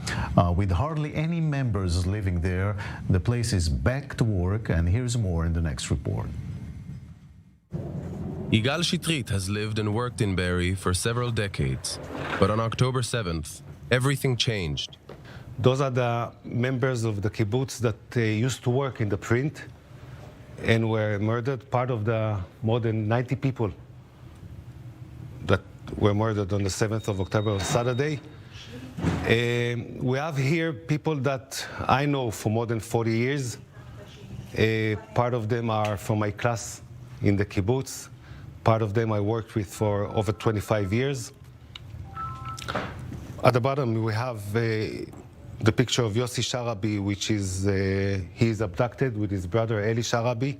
With hardly any members living there, the place is back to work, and here's more in the next report. Yigal Shitrit has lived and worked in Be'eri for several decades, but on October 7th, everything changed. Those are the members of the kibbutz that used to work in the print and were murdered, part of the more than 90 people that were murdered on the 7th of October, on Saturday. We have here people that I know for more than 40 years. Part of them are from my class in the kibbutz. Part of them I worked with for over 25 years. At the bottom, we have the picture of Yossi Sharabi, which is, he is abducted with his brother Eli Sharabi.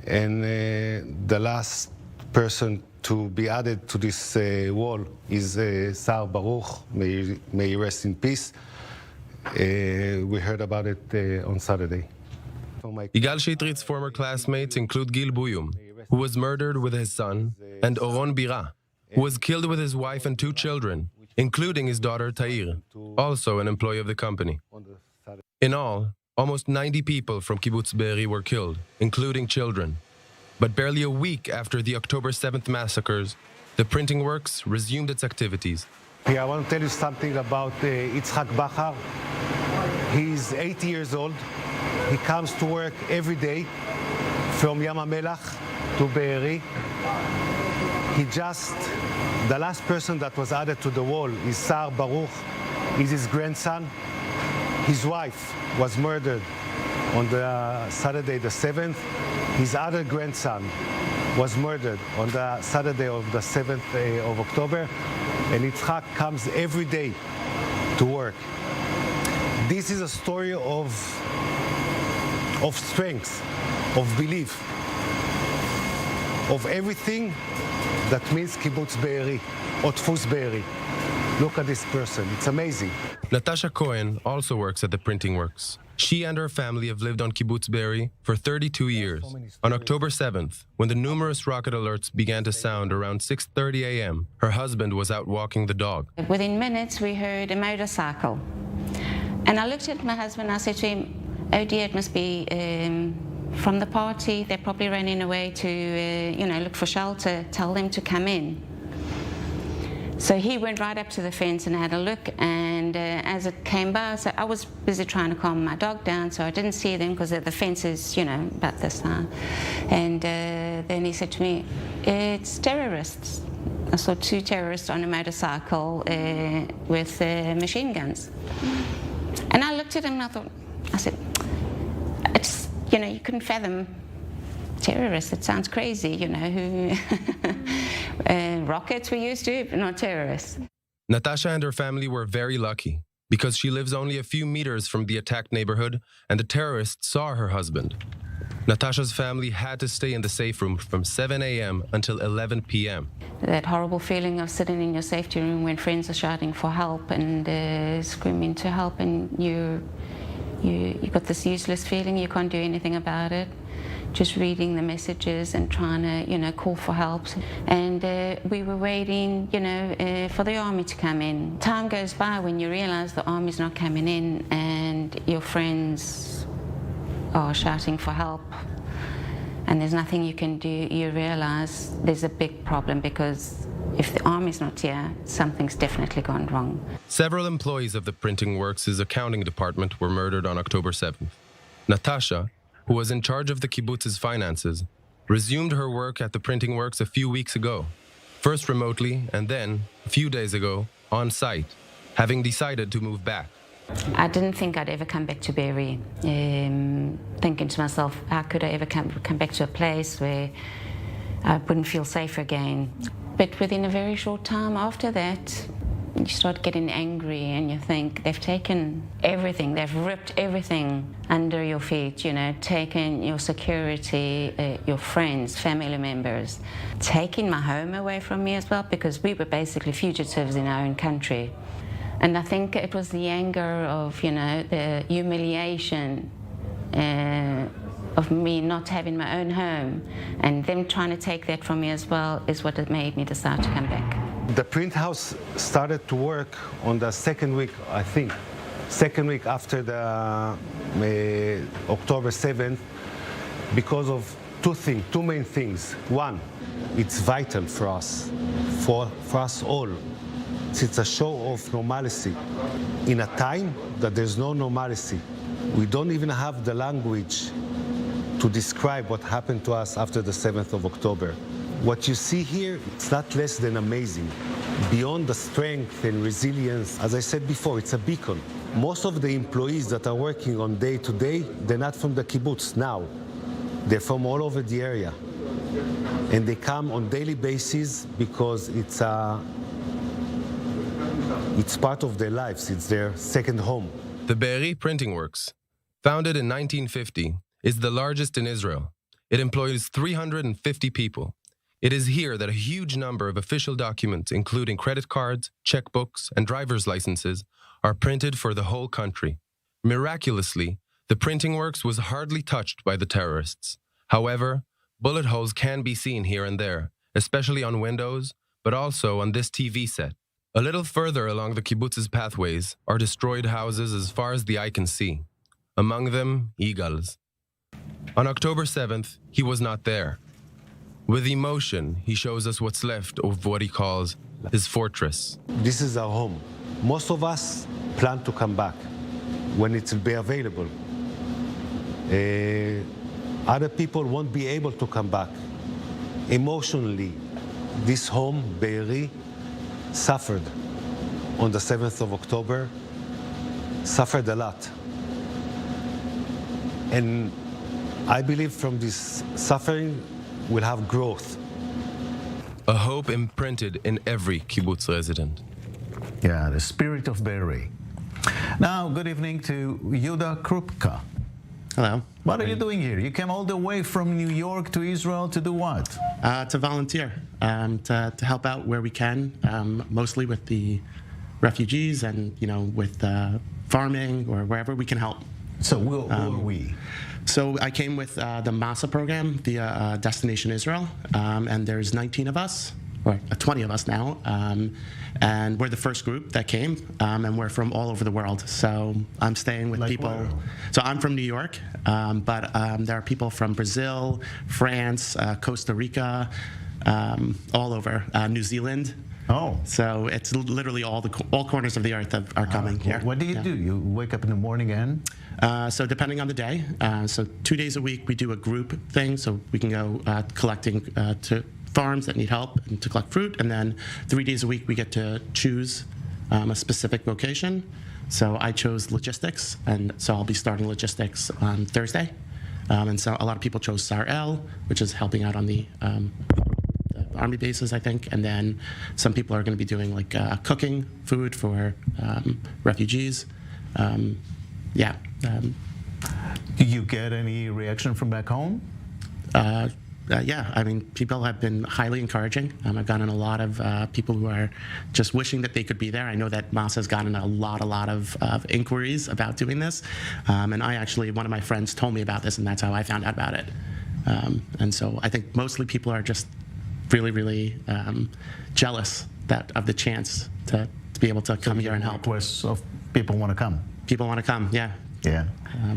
And the last person to be added to this wall is Sar Baruch, may he rest in peace. We heard about it on Saturday. Yigal Shitrit's former classmates include Gil Buyum, who was murdered with his son, and Oron Bira, who was killed with his wife and 2 children, including his daughter Tair, also an employee of the company. In all, almost 90 people from Kibbutz Be'eri were killed, including children. But barely a week after the October 7th massacres, the printing works resumed its activities. Here, I want to tell you something about Yitzhak Bachar. He's 80 years old. He comes to work every day from Yam HaMelach to Be'eri. The last person that was added to the wall is Sar Baruch, is his grandson. His wife was murdered on the Saturday the 7th. His other grandson was murdered on the Saturday of the 7th of October. And Yitzhak comes every day to work. This is a story of strength, of belief, of everything that means Kibbutz Be'eri, or Tfus Be'eri. Look at this person, it's amazing. Natasha Cohen also works at the printing works. She and her family have lived on Kibbutz Be'eri for 32 years. On October 7th, when the numerous rocket alerts began to sound around 6:30 a.m., her husband was out walking the dog. Within minutes, we heard a motorcycle. And I looked at my husband, I said to him, oh dear, it must be from the party. They're probably running away to, look for shelter. Tell them to come in. So he went right up to the fence and had a look, and as it came by, so I was busy trying to calm my dog down, so I didn't see them because the fence is, about this high. And then he said to me, it's terrorists. I saw 2 terrorists on a motorcycle with machine guns. And I looked at him and I said, it's, you couldn't fathom terrorists. It sounds crazy, who rockets we used to, but not terrorists. Natasha and her family were very lucky because she lives only a few meters from the attacked neighborhood and the terrorists saw her husband. Natasha's family had to stay in the safe room from 7 a.m. until 11 p.m. That horrible feeling of sitting in your safety room when friends are shouting for help and screaming to help, and you got this useless feeling, you can't do anything about it. Just reading the messages and trying to, call for help. And we were waiting, for the army to come in. Time goes by when you realize the army's not coming in and your friends are shouting for help. And there's nothing you can do. You realize there's a big problem because if the army's not here, something's definitely gone wrong. Several employees of the printing works' accounting department were murdered on October 7th. Natasha, who was in charge of the kibbutz's finances, resumed her work at the printing works a few weeks ago, first remotely and then, a few days ago, on site, having decided to move back. I didn't think I'd ever come back to Be'eri, thinking to myself, how could I ever come back to a place where I wouldn't feel safe again? But within a very short time after that, you start getting angry and you think they've taken everything, they've ripped everything under your feet, taken your security, your friends, family members, taking my home away from me as well, because we were basically fugitives in our own country. And I think it was the anger of, the humiliation of me not having my own home and them trying to take that from me as well is what it made me decide to come back. The print house started to work on the second week, I think, second week after the October 7th, because of two main things. One, it's vital for us, for us all. It's a show of normalcy. In a time that there's no normalcy, we don't even have the language to describe what happened to us after the 7th of October. What you see here, it's not less than amazing. Beyond the strength and resilience, as I said before, it's a beacon. Most of the employees that are working on day to day, they're not from the kibbutz now. They're from all over the area. And they come on daily basis because it's part of their lives. It's their second home. The Be'eri Printing Works, founded in 1950, is the largest in Israel. It employs 350 people. It is here that a huge number of official documents, including credit cards, checkbooks, and driver's licenses, are printed for the whole country. Miraculously, the printing works was hardly touched by the terrorists. However, bullet holes can be seen here and there, especially on windows, but also on this TV set. A little further along the kibbutz's pathways are destroyed houses as far as the eye can see, among them Yigal's. On October 7th, he was not there. With emotion, he shows us what's left of what he calls his fortress. This is our home. Most of us plan to come back when it will be available. Other people won't be able to come back. Emotionally, this home, Be'eri, suffered on the 7th of October, suffered a lot. And I believe from this suffering, we'll have growth. A hope imprinted in every kibbutz resident. Yeah, the spirit of Be'eri. Now, good evening to Yuda Krupka. Hello. What are you doing here? You came all the way from New York to Israel to do what? To volunteer, to help out where we can, mostly with the refugees and, with farming or wherever we can help. So who are we? So I came with the MASA program via Destination Israel, and there's 19 of us, or 20 of us now, and we're the first group that came, and we're from all over the world. So I'm staying with people. Where? So I'm from New York, but there are people from Brazil, France, Costa Rica, all over, New Zealand. Oh. So it's literally all corners of the earth are coming here. What do you do? You wake up in the morning and? So depending on the day, so 2 days a week we do a group thing, so we can go collecting to farms that need help and to collect fruit, and then 3 days a week we get to choose a specific vocation. So I chose logistics, and so I'll be starting logistics on Thursday. And so a lot of people chose Sar-El, which is helping out on the army bases, I think, and then some people are going to be doing like cooking food for refugees. Do you get any reaction from back home? Yeah, I mean, people have been highly encouraging. I've gotten a lot of people who are just wishing that they could be there. I know that MASA has gotten a lot of inquiries about doing this. And one of my friends told me about this, and that's how I found out about it. And so I think mostly people are just really, really jealous of the chance to be able to come here and help. Requests of people want to come. People want to come, yeah. Yeah.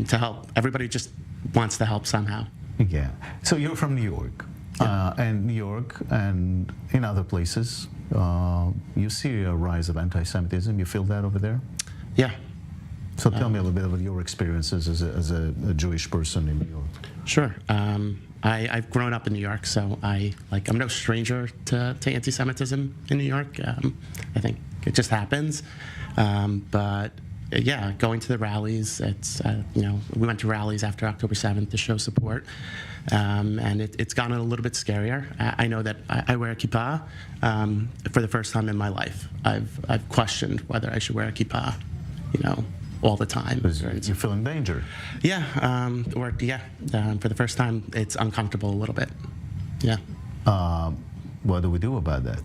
To help. Everybody just wants to help somehow. Yeah. So you're from New York, and New York and in other places, you see a rise of anti-Semitism. You feel that over there? Yeah. So tell me a little bit about your experiences as a Jewish person in New York. Sure. I've grown up in New York, so I'm no stranger to anti-Semitism in New York. I think it just happens. But yeah, going to the rallies, it's, we went to rallies after October 7th to show support, and it's gotten a little bit scarier. I know that I wear a kippah for the first time in my life. I've questioned whether I should wear a kippah, all the time. You feel in danger? Yeah, for the first time, it's uncomfortable a little bit. Yeah. What do we do about that?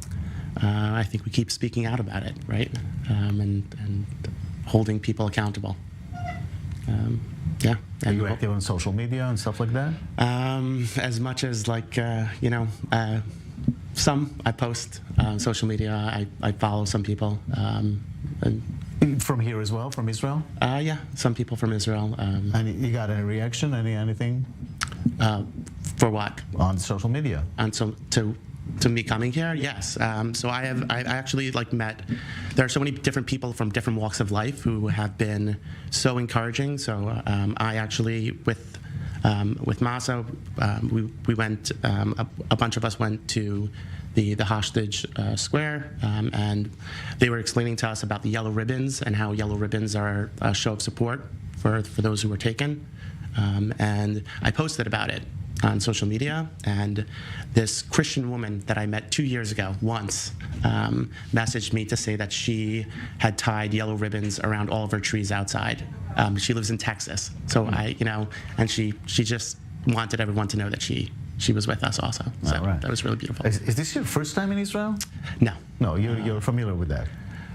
I think we keep speaking out about it, right? And holding people accountable. Yeah. Are you active on social media and stuff like that? As much as some I post on social media. I follow some people. From here as well, from Israel? Yeah, some people from Israel. And you got any reaction, anything? For what? On social media. And so to me coming here, yes. So I actually met. There are so many different people from different walks of life who have been so encouraging. So I actually with Masa, we went. A bunch of us went to the hostage square, and they were explaining to us about the yellow ribbons and how yellow ribbons are a show of support for those who were taken. And I posted about it on social media, and this Christian woman that I met 2 years ago once messaged me to say that she had tied yellow ribbons around all of her trees outside. She lives in Texas, so and she just wanted everyone to know that she was with us also. So that was really beautiful. Is this your first time in Israel? No. No, you're familiar with that?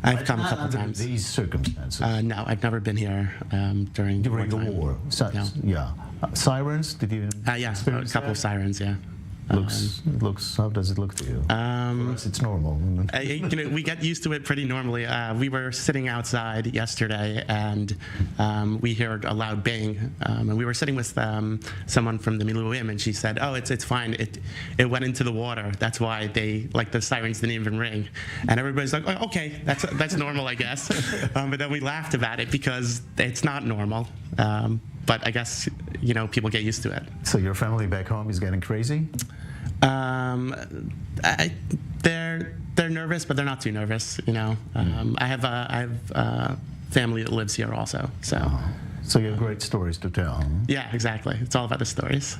I've come a couple times. These circumstances? No, I've never been here during the war. No. Yeah. Sirens? Did you? Yeah, a couple of sirens. Yeah. Looks. How does it look to you? For us, it's normal. We get used to it pretty normally. We were sitting outside yesterday, and we heard a loud bang. And we were sitting with someone from the Miluim, and she said, "Oh, it's fine. It went into the water. That's why the sirens didn't even ring." And everybody's like, "Oh, okay, that's normal, I guess." But then we laughed about it because it's not normal. But I guess people get used to it. So your family back home is getting crazy? They're nervous, but they're not too nervous. I have family that lives here also. So you have great stories to tell. Yeah, exactly. It's all about the stories.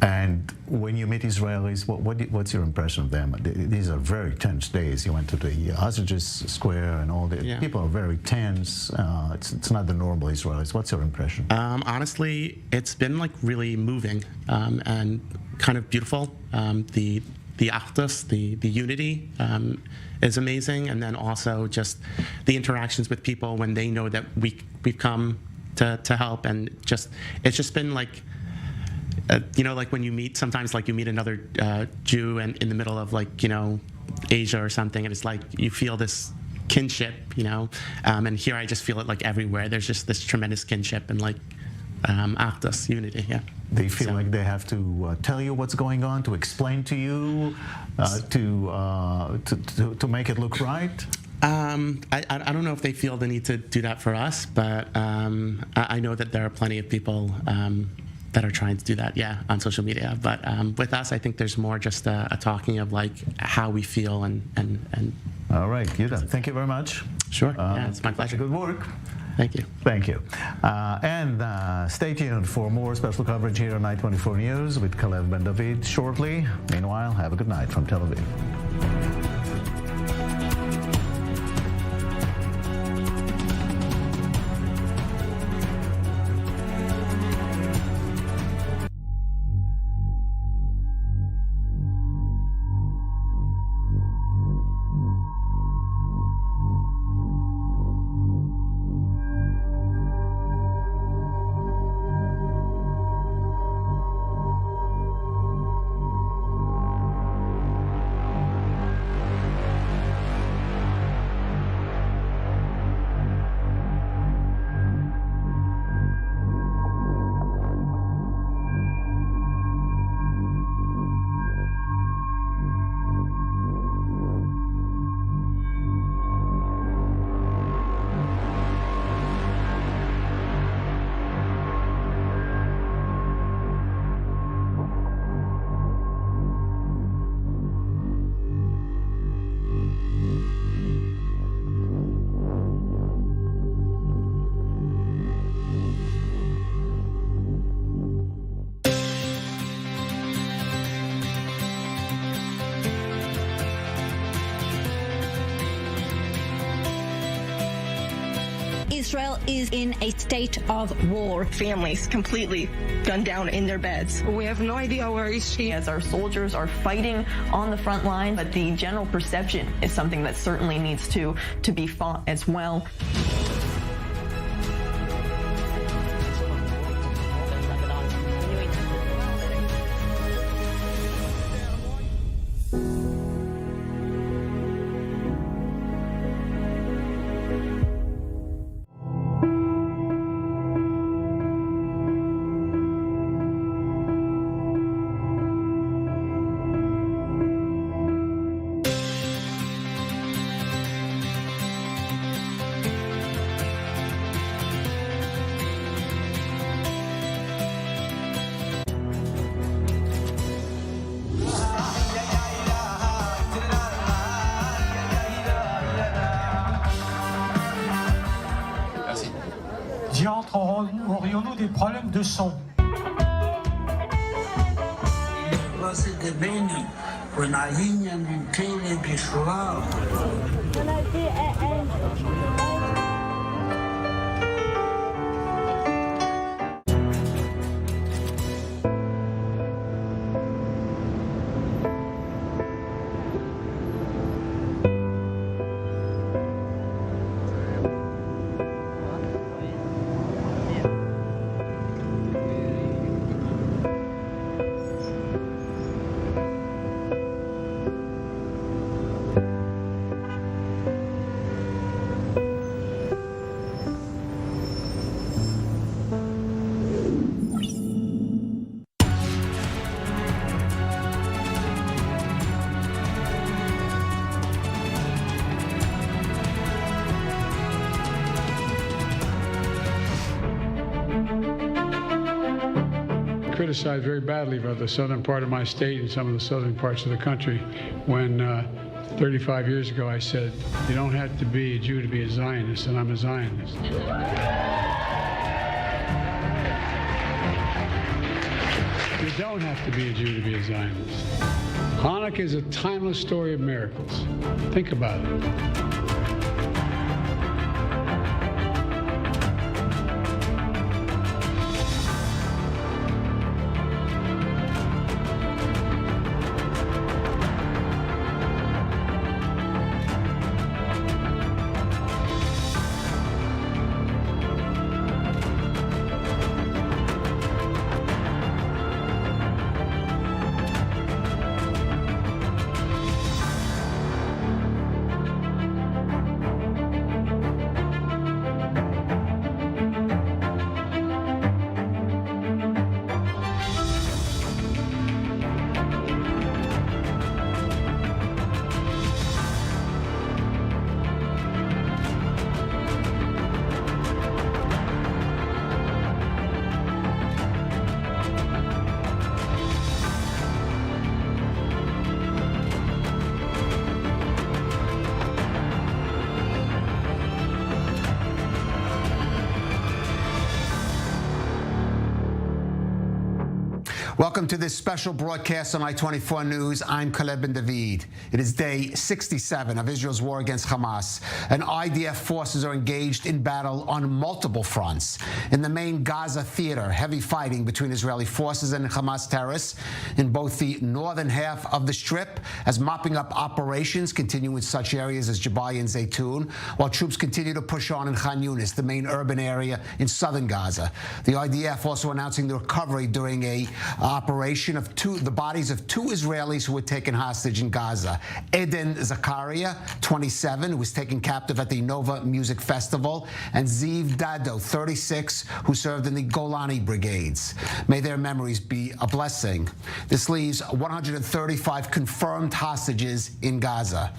And when you meet Israelis, what's your impression of them? These are very tense days. You went to the hostages square, and all the people are very tense. It's not the normal Israelis. What's your impression? Honestly, it's been really moving and kind of beautiful. The achdus, the unity is amazing, and then also just the interactions with people when they know that we've come to help, and it's just been when you meet, sometimes you meet another Jew and in the middle of Asia or something, and it's you feel this kinship, and here I just feel it everywhere. There's just this tremendous kinship and achdus, unity. Yeah. They feel like they have to tell you what's going on, to explain to you, to make it look right. I don't know if they feel the need to do that for us, but I know that there are plenty of people that are trying to do that, on social media. But with us, I think there's more just a talking of how we feel and. All right, Yuda, thank you very much. Sure, it's my pleasure. Good work. Thank you. Thank you. And stay tuned for more special coverage here on Night 24 News with Kalev Ben David shortly. Meanwhile, have a good night from Tel Aviv. Israel is in a state of war. Families completely gunned down in their beds. We have no idea where is she. As our soldiers are fighting on the front line, but the general perception is something that certainly needs to be fought as well. aurions-nous des problèmes de son? Criticized very badly about the southern part of my state and some of the southern parts of the country when 35 years ago I said, you don't have to be a Jew to be a Zionist, and I'm a Zionist. You don't have to be a Jew to be a Zionist. Hanukkah is a timeless story of miracles. Think about it. Welcome to this special broadcast on I-24 News. I'm Caleb Ben David. It is day 67 of Israel's war against Hamas, and IDF forces are engaged in battle on multiple fronts. In the main Gaza theater, heavy fighting between Israeli forces and Hamas terrorists in both the northern half of the Strip, as mopping up operations continue in such areas as Jabalia and Zaytun, while troops continue to push on in Khan Yunis, the main urban area in southern Gaza. The IDF also announcing the recovery during a operation of the bodies of two Israelis who were taken hostage in Gaza. Eden Zakaria, 27, who was taken captive at the Nova Music Festival, and Ziv Dado, 36, who served in the Golani Brigades. May their memories be a blessing. This leaves 135 confirmed hostages in Gaza.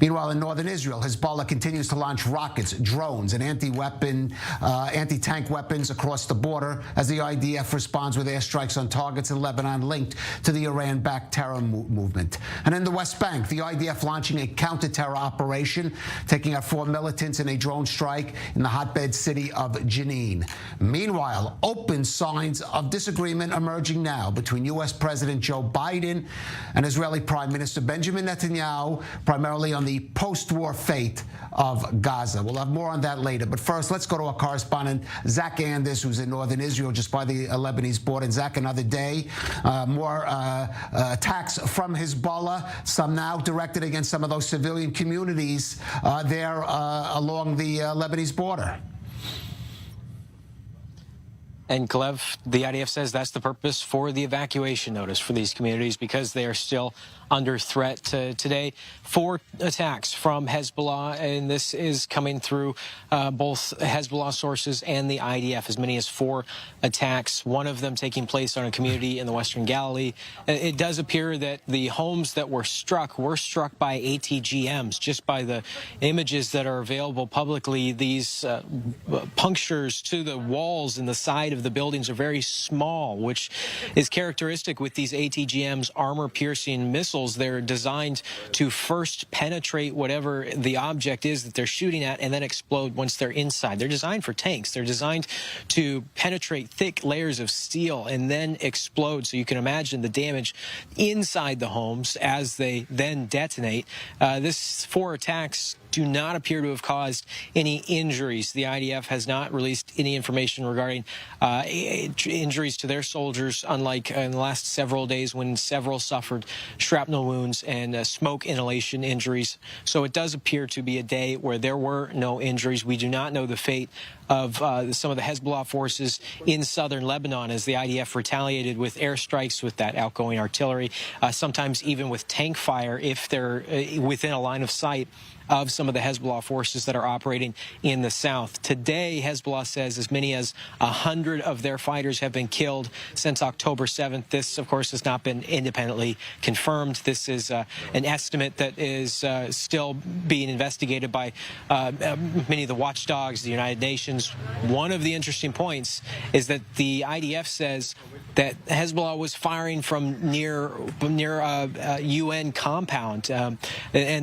Meanwhile, in northern Israel, Hezbollah continues to launch rockets, drones, and anti-tank weapons across the border as the IDF responds with airstrikes on targets in Lebanon linked to the Iran-backed terror movement. And in the West Bank, the IDF launching a counter-terror operation, taking out 4 militants in a drone strike in the hotbed city of Jenin. Meanwhile, open signs of disagreement emerging now between U.S. President Joe Biden and Israeli Prime Minister Benjamin Netanyahu, primarily on the post-war fate of Gaza. We'll have more on that later. But first, let's go to our correspondent, Zach Anders, who's in northern Israel, just by the Lebanese border. And Zach, another day, more attacks from Hezbollah, some now directed against some of those civilian communities there along the Lebanese border. And Kalev, the IDF says that's the purpose for the evacuation notice for these communities, because they are still under threat. Today, 4 attacks from Hezbollah, and this is coming through both Hezbollah sources and the IDF. As many as 4 attacks, one of them taking place on a community in the Western Galilee. It does appear that the homes that were struck by ATGMs. Just by the images that are available publicly, these punctures to the walls and the side of the buildings are very small, which is characteristic with these ATGMs, armor-piercing missiles, missiles. They're designed to first penetrate whatever the object is that they're shooting at and then explode once they're inside. They're designed for tanks. They're designed to penetrate thick layers of steel and then explode. So you can imagine the damage inside the homes as they then detonate. This 4 attacks do not appear to have caused any injuries. The IDF has not released any information regarding injuries to their soldiers, unlike in the last several days when several suffered shrapnel wounds and smoke inhalation injuries. So it does appear to be a day where there were no injuries. We do not know the fate of some of the Hezbollah forces in southern Lebanon as the IDF retaliated with airstrikes with that outgoing artillery, sometimes even with tank fire if they're within a line of sight of some of the Hezbollah forces that are operating in the south. Today, Hezbollah says as many as 100 of their fighters have been killed since October 7th. This, of course, has not been independently confirmed. This is an estimate that is still being investigated by many of the watchdogs, the United Nations. One of the interesting points is that the IDF says that Hezbollah was firing from near a UN compound, and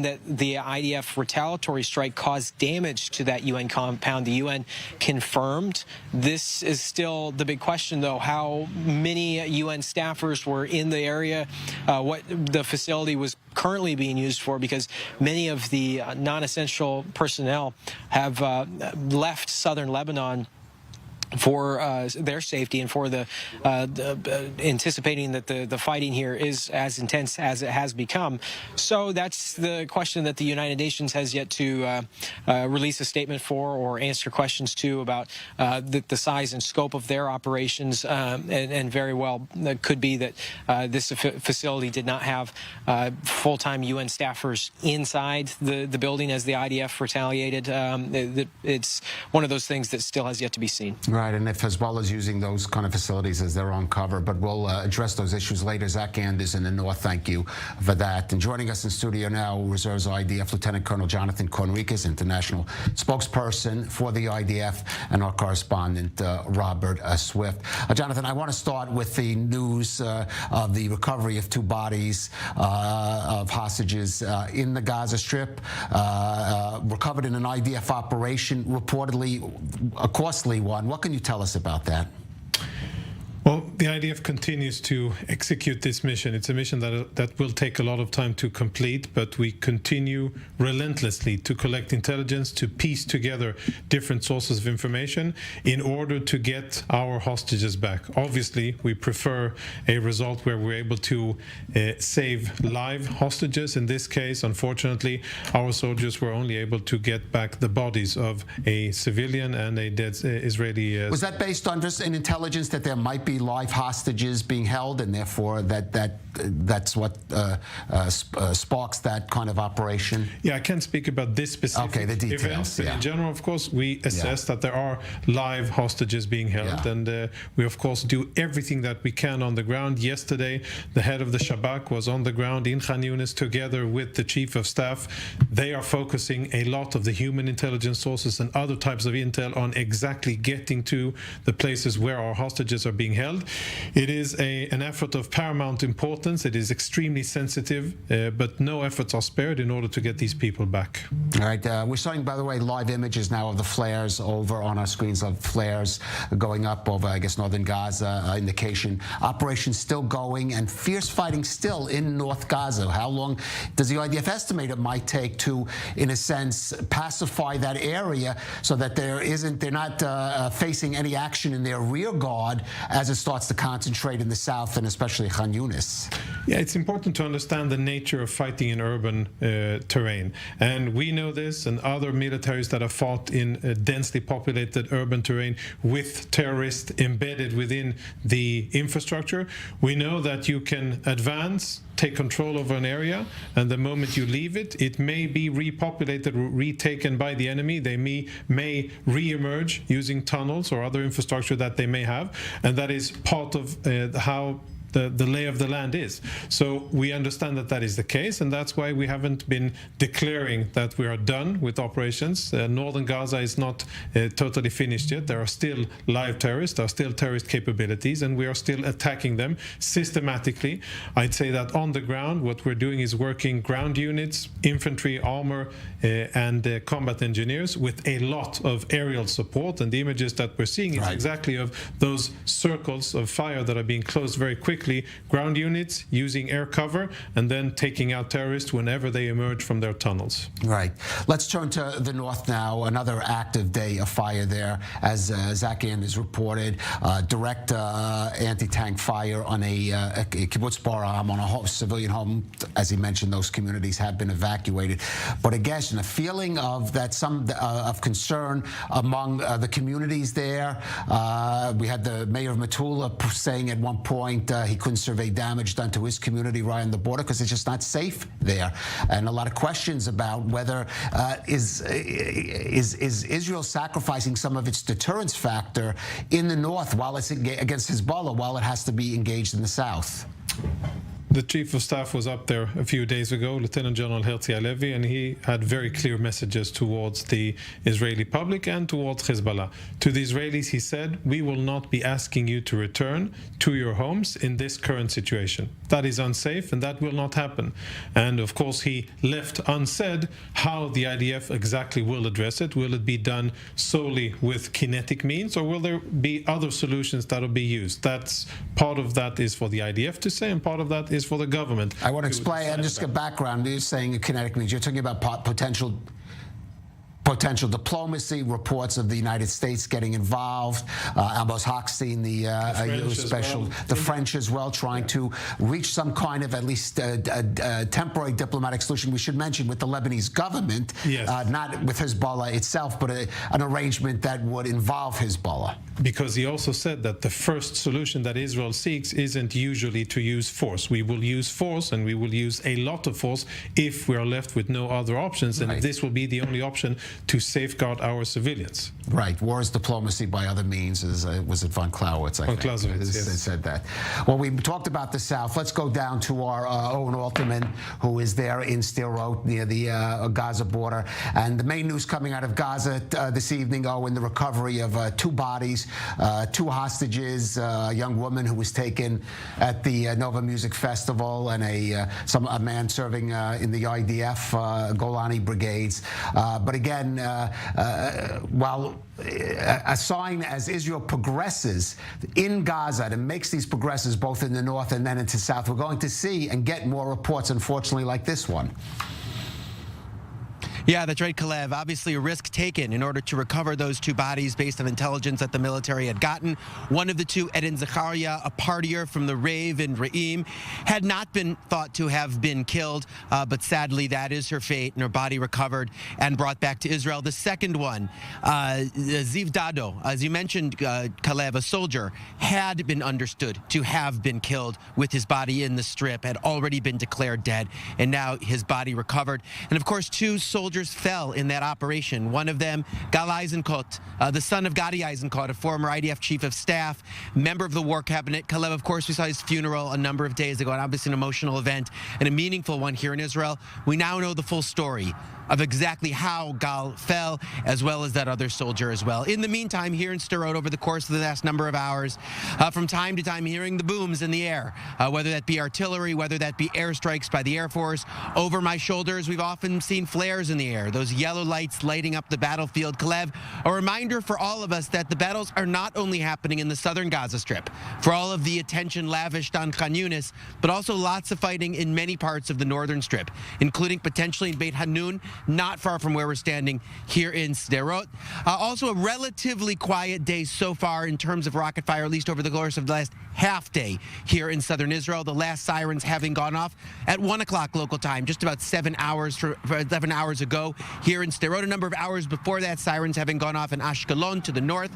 that the IDF retaliatory strike caused damage to that UN compound. The UN confirmed. This is still the big question, though, how many UN staffers were in the area, what the facility was currently being used for, because many of the non-essential personnel have left southern Lebanon for their safety and for the anticipating that the fighting here is as intense as it has become. So that's the question that the United Nations has yet to release a statement for or answer questions to about the size and scope of their operations, and very well it could be that this facility did not have full-time UN staffers inside the building as the IDF retaliated. It's one of those things that still has yet to be seen. Right, and if Hezbollah is using those kind of facilities as their own cover, but we'll address those issues later. Zach Anders in the north, thank you for that. And joining us in studio now, Reserves IDF Lieutenant Colonel Jonathan Conriquez, international spokesperson for the IDF, and our correspondent, Robert Swift. Jonathan, I want to start with the news of the recovery of 2 bodies of hostages in the Gaza Strip, recovered in an IDF operation, reportedly a costly one. What can you tell us about that? Well, the IDF continues to execute this mission. It's a mission that will take a lot of time to complete, but we continue relentlessly to collect intelligence, to piece together different sources of information in order to get our hostages back. Obviously, we prefer a result where we're able to save live hostages. In this case, unfortunately, our soldiers were only able to get back the bodies of a civilian and a dead Israeli. Was that based on just an intelligence that there might be live hostages being held, and therefore that's what sparks that kind of operation? Yeah, I can't speak about this specific the details, event. In general, of course, we assess that there are live hostages being held, and we, of course, do everything that we can on the ground. Yesterday, the head of the Shabak was on the ground in Khan Yunis together with the chief of staff. They are focusing a lot of the human intelligence sources and other types of intel on exactly getting to the places where our hostages are being held. It is an effort of paramount importance. It is extremely sensitive, but no efforts are spared in order to get these people back. All right. We're showing, by the way, live images now of the flares over on our screens, of flares going up over, I guess, northern Gaza. Indication operation still going and fierce fighting still in North Gaza. How long does the IDF estimate it might take to, in a sense, pacify that area so that they're not facing any action in their rear guard as it starts to concentrate in the south and especially Khan Yunis? Yeah, it's important to understand the nature of fighting in urban terrain. And we know this, and other militaries that have fought in densely populated urban terrain with terrorists embedded within the infrastructure. We know that you can advance, take control over an area, and the moment you leave it, it may be repopulated, retaken by the enemy. They may re-emerge using tunnels or other infrastructure that they may have, and that is part of how the lay of the land is. So we understand that that is the case, and that's why we haven't been declaring that we are done with operations. Northern Gaza is not totally finished yet. There are still live terrorists, there are still terrorist capabilities, and we are still attacking them systematically. I'd say that on the ground, what we're doing is working ground units, infantry, armor, and combat engineers with a lot of aerial support. And the images that we're seeing is exactly of those circles of fire that are being closed very quickly. Ground units using air cover and then taking out terrorists whenever they emerge from their tunnels. Right. Let's turn to the north now. Another active day of fire there, as Zach Anders reported. Direct anti-tank fire on a kibbutz Barham, on a civilian home. As he mentioned, those communities have been evacuated. But again, a feeling of that of concern among the communities there. We had the mayor of Metula saying at one point he couldn't survey damage done to his community right on the border because it's just not safe there, and a lot of questions about whether is Israel sacrificing some of its deterrence factor in the north while it's against Hezbollah, while it has to be engaged in the south. The chief of staff was up there a few days ago, Lieutenant General Herzi Halevi, and he had very clear messages towards the Israeli public and towards Hezbollah. To the Israelis, he said, we will not be asking you to return to your homes in this current situation. That is unsafe, and that will not happen. And of course, he left unsaid how the IDF exactly will address it. Will it be done solely with kinetic means, or will there be other solutions that will be used? That's part of that is for the IDF to say, and part of that is for the government. I want to explain, and just get background. You're saying kinetic means, you're talking about potential diplomacy, reports of the United States getting involved, Amos Hochstein, the French as well, trying to reach some kind of at least temporary diplomatic solution. We should mention with the Lebanese government, not with Hezbollah itself, but an arrangement that would involve Hezbollah. Because he also said that the first solution that Israel seeks isn't usually to use force. We will use force, and we will use a lot of force if we are left with no other options, and if this will be the only option to safeguard our civilians. Right. War is diplomacy by other means, was it von Clausewitz, I think? Von Clausewitz, yes. They said that. Well, we talked about the South. Let's go down to our Owen Alterman, who is there in Sderot near the Gaza border. And the main news coming out of Gaza this evening, in the recovery of 2 bodies, 2 hostages, a young woman who was taken at the Nova Music Festival, and a man serving in the IDF Golani brigades. But again, while a sign as Israel progresses in Gaza and makes these progresses both in the north and then into south, we're going to see and get more reports, unfortunately, like this one. Yeah, that's right, Kalev. Obviously a risk taken in order to recover those 2 bodies based on intelligence that the military had gotten. One of the 2, Eden Zakaria, a partier from the rave in Re'im, had not been thought to have been killed, but sadly that is her fate, and her body recovered and brought back to Israel. The second one, Ziv Dado, as you mentioned, Kalev, a soldier, had been understood to have been killed with his body in the strip, had already been declared dead, and now his body recovered. And of course, 2 soldiers fell in that operation. One of them, Gal Eisenkot, the son of Gadi Eisenkot, a former IDF chief of staff, member of the war cabinet. Kalev, of course, we saw his funeral a number of days ago, and obviously an emotional event and a meaningful one here in Israel. We now know the full story of exactly how Gal fell, as well as that other soldier as well. In the meantime, here in Sderot, over the course of the last number of hours, from time to time, hearing the booms in the air, whether that be artillery, whether that be airstrikes by the Air Force. Over my shoulders, we've often seen flares in the air, those yellow lights lighting up the battlefield. Kalev, a reminder for all of us that the battles are not only happening in the southern Gaza Strip, for all of the attention lavished on Khan Yunis, but also lots of fighting in many parts of the northern strip, including potentially in Beit Hanun, not far from where we're standing here in Sderot. Also a relatively quiet day so far in terms of rocket fire, at least over the course of the last half day here in southern Israel. The last sirens having gone off at 1 o'clock local time, just about 11 hours ago here in Sderot. A number of hours before that, sirens having gone off in Ashkelon to the north.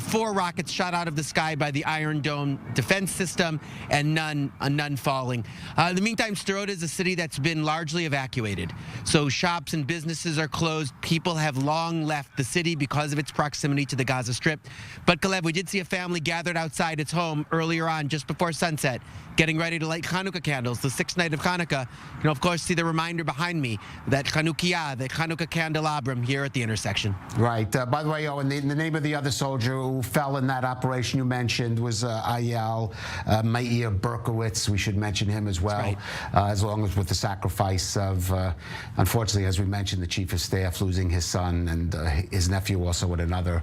4 rockets shot out of the sky by the Iron Dome defense system, and none falling. In the meantime, Sderot is a city that's been largely evacuated. So shops and and businesses are closed. People have long left the city because of its proximity to the Gaza Strip. But Kalev, we did see a family gathered outside its home earlier on, just before sunset, getting ready to light Hanukkah candles, the sixth night of Hanukkah. You know, of course, see the reminder behind me, that Chanukiah, the Hanukkah candelabrum here at the intersection. Right. By the way, Owen, the name of the other soldier who fell in that operation you mentioned was Ayal Meir Berkowitz. We should mention him as well, right. As long as with the sacrifice of, unfortunately, as we mentioned, the chief of staff losing his son and his nephew also with another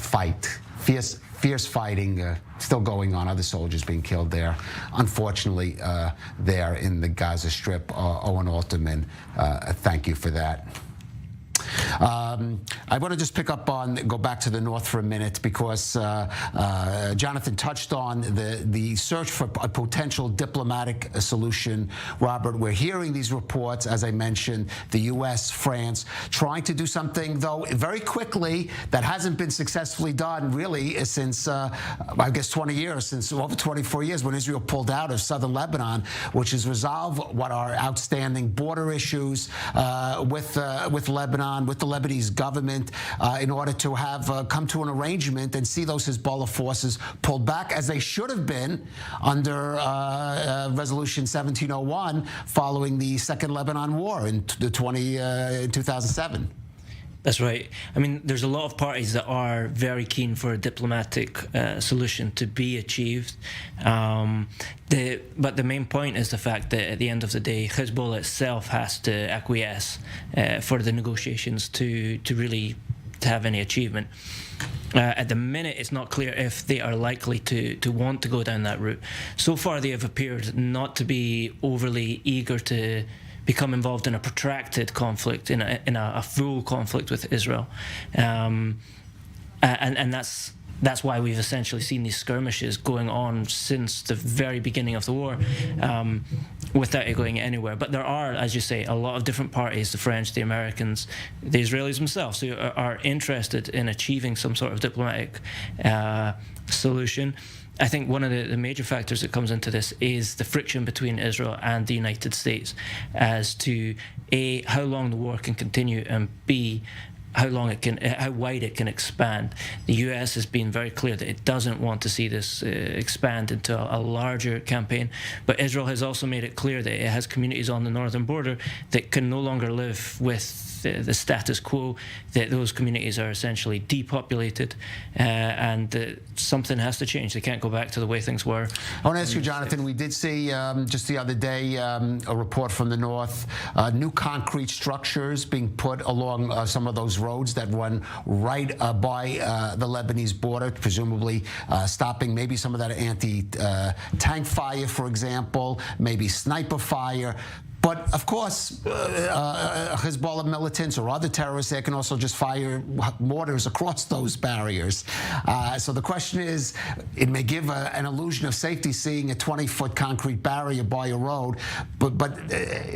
fight. Fierce fighting still going on, other soldiers being killed there. Unfortunately, there in the Gaza Strip. Owen Alterman, thank you for that. I want to just go back to the north for a minute, because Jonathan touched on the search for a potential diplomatic solution. Robert, we're hearing these reports, as I mentioned, the U.S., France, trying to do something, though, very quickly that hasn't been successfully done, really, since, I guess, 20 years, since over 24 years when Israel pulled out of southern Lebanon, which is resolve what are outstanding border issues with Lebanon, with the Lebanese government, in order to have come to an arrangement and see those Hezbollah forces pulled back, as they should have been under Resolution 1701 following the Second Lebanon War in 2007. That's right. I mean, there's a lot of parties that are very keen for a diplomatic solution to be achieved. But the main point is the fact that at the end of the day, Hezbollah itself has to acquiesce for the negotiations to really have any achievement. At the minute, it's not clear if they are likely to want to go down that route. So far, they have appeared not to be overly eager to become involved in a protracted conflict, in a full conflict with Israel, and that's why we've essentially seen these skirmishes going on since the very beginning of the war, without it going anywhere. But there are, as you say, a lot of different parties: the French, the Americans, the Israelis themselves, who are interested in achieving some sort of diplomatic solution. I think one of the major factors that comes into this is the friction between Israel and the United States as to A, how long the war can continue, and B, how wide it can expand. The US has been very clear that it doesn't want to see this expand into a larger campaign, but Israel has also made it clear that it has communities on the northern border that can no longer live with the status quo, that those communities are essentially depopulated, and that something has to change. They can't go back to the way things were. I want to ask you, Jonathan, we did see just the other day a report from the north, new concrete structures being put along some of those roads that run right by the Lebanese border, presumably stopping maybe some of that anti-tank fire, for example, maybe sniper fire. But, of course, Hezbollah militants or other terrorists, they can also just fire mortars across those barriers. So the question is, it may give an illusion of safety seeing a 20-foot concrete barrier by a road, but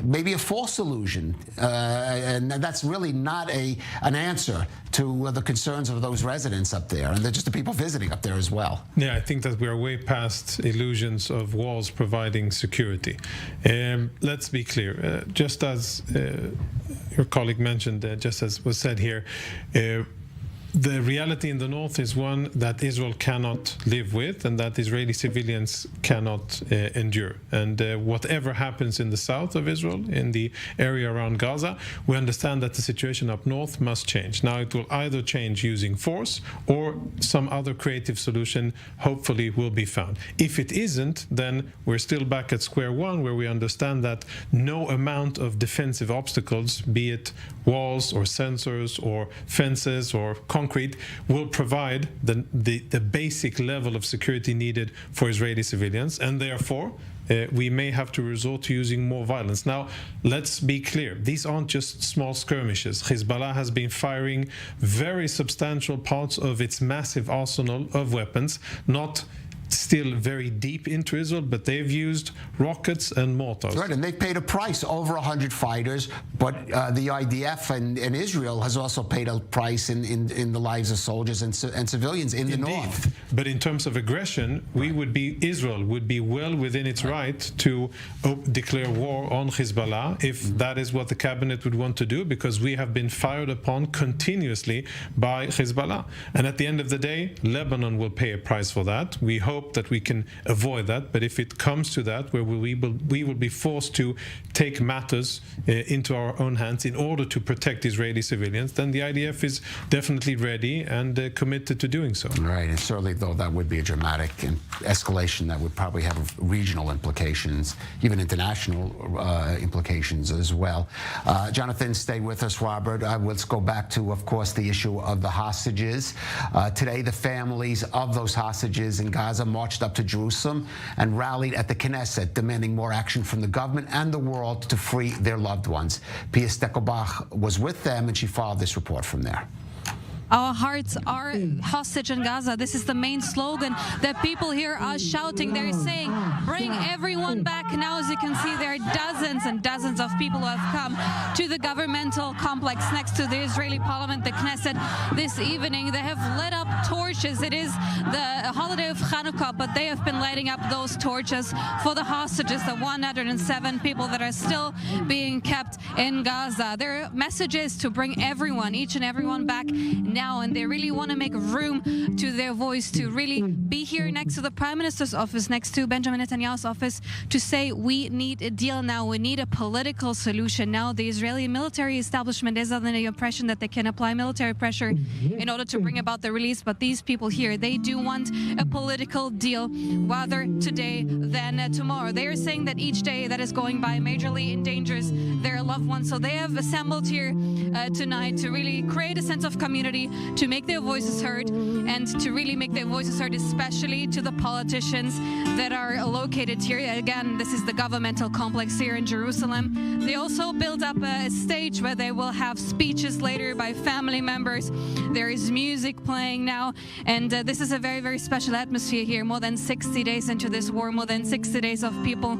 maybe a false illusion. And that's really not an answer to the concerns of those residents up there, and they're just the people visiting up there as well. Yeah, I think that we are way past illusions of walls providing security. Let's be clear. Just as your colleague mentioned, just as was said here, the reality in the north is one that Israel cannot live with and that Israeli civilians cannot endure. And whatever happens in the south of Israel, in the area around Gaza, we understand that the situation up north must change. Now, it will either change using force or some other creative solution, hopefully, will be found. If it isn't, then we're still back at square one, where we understand that no amount of defensive obstacles, be it walls or sensors or fences or concrete, will provide the basic level of security needed for Israeli civilians, and therefore we may have to resort to using more violence. Now, let's be clear. These aren't just small skirmishes. Hezbollah has been firing very substantial parts of its massive arsenal of weapons, not still very deep into Israel, but they've used rockets and mortars. Right, and they've paid a price, over 100 fighters, but the IDF and Israel has also paid a price in the lives of soldiers and civilians in the north. But in terms of aggression, Israel would be well within its right to declare war on Hezbollah if that is what the cabinet would want to do, because we have been fired upon continuously by Hezbollah. And at the end of the day, Lebanon will pay a price for that. We hope that we can avoid that, but if it comes to that, where we will be forced to take matters into our own hands in order to protect Israeli civilians, then the IDF is definitely ready and committed to doing so. Right, and certainly, though, that would be a dramatic escalation that would probably have regional implications, even international implications as well. Jonathan, stay with us, Robert. Let's go back to, of course, the issue of the hostages. Today, the families of those hostages in Gaza marched up to Jerusalem and rallied at the Knesset, demanding more action from the government and the world to free their loved ones. Pia Steckelbach was with them, and she followed this report from there. Our hearts are hostage in Gaza. This is the main slogan that people here are shouting. They're saying, bring everyone back. Now, as you can see, there are dozens and dozens of people who have come to the governmental complex next to the Israeli parliament, the Knesset, this evening. They have lit up torches. It is the holiday of Hanukkah, but they have been lighting up those torches for the hostages, the 107 people that are still being kept in Gaza. Their message is to bring everyone, each and everyone back now, and they really want to make room to their voice, to really be here next to the Prime Minister's office, next to Benjamin Netanyahu's office, to say we need a deal now, we need a political solution now. The Israeli military establishment is under the impression that they can apply military pressure in order to bring about the release, but these people here, they do want a political deal rather today than tomorrow. They are saying that each day that is going by majorly endangers their loved ones, so they have assembled here tonight to really create a sense of community, to make their voices heard, and to really make their voices heard, especially to the politicians that are located here. Again, this is the governmental complex here in Jerusalem. They also built up a stage where they will have speeches later by family members. There is music playing now, and this is a very, very special atmosphere here. More than 60 days into this war, more than 60 days of people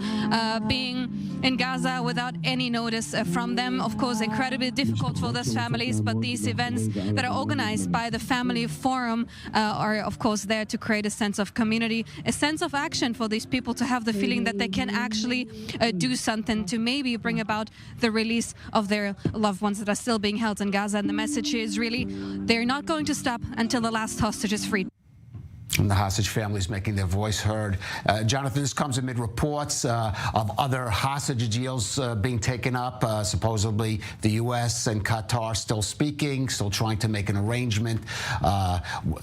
being in Gaza without any notice from them. Of course, incredibly difficult for those families, but these events that are organized by the Family Forum are, of course, there to create a sense of community, a sense of action for these people to have the feeling that they can actually do something to maybe bring about the release of their loved ones that are still being held in Gaza. And the message is really, they're not going to stop until the last hostage is freed. And the hostage families making their voice heard. Jonathan, this comes amid reports of other hostage deals being taken up. Supposedly, the U.S. and Qatar still speaking, still trying to make an arrangement.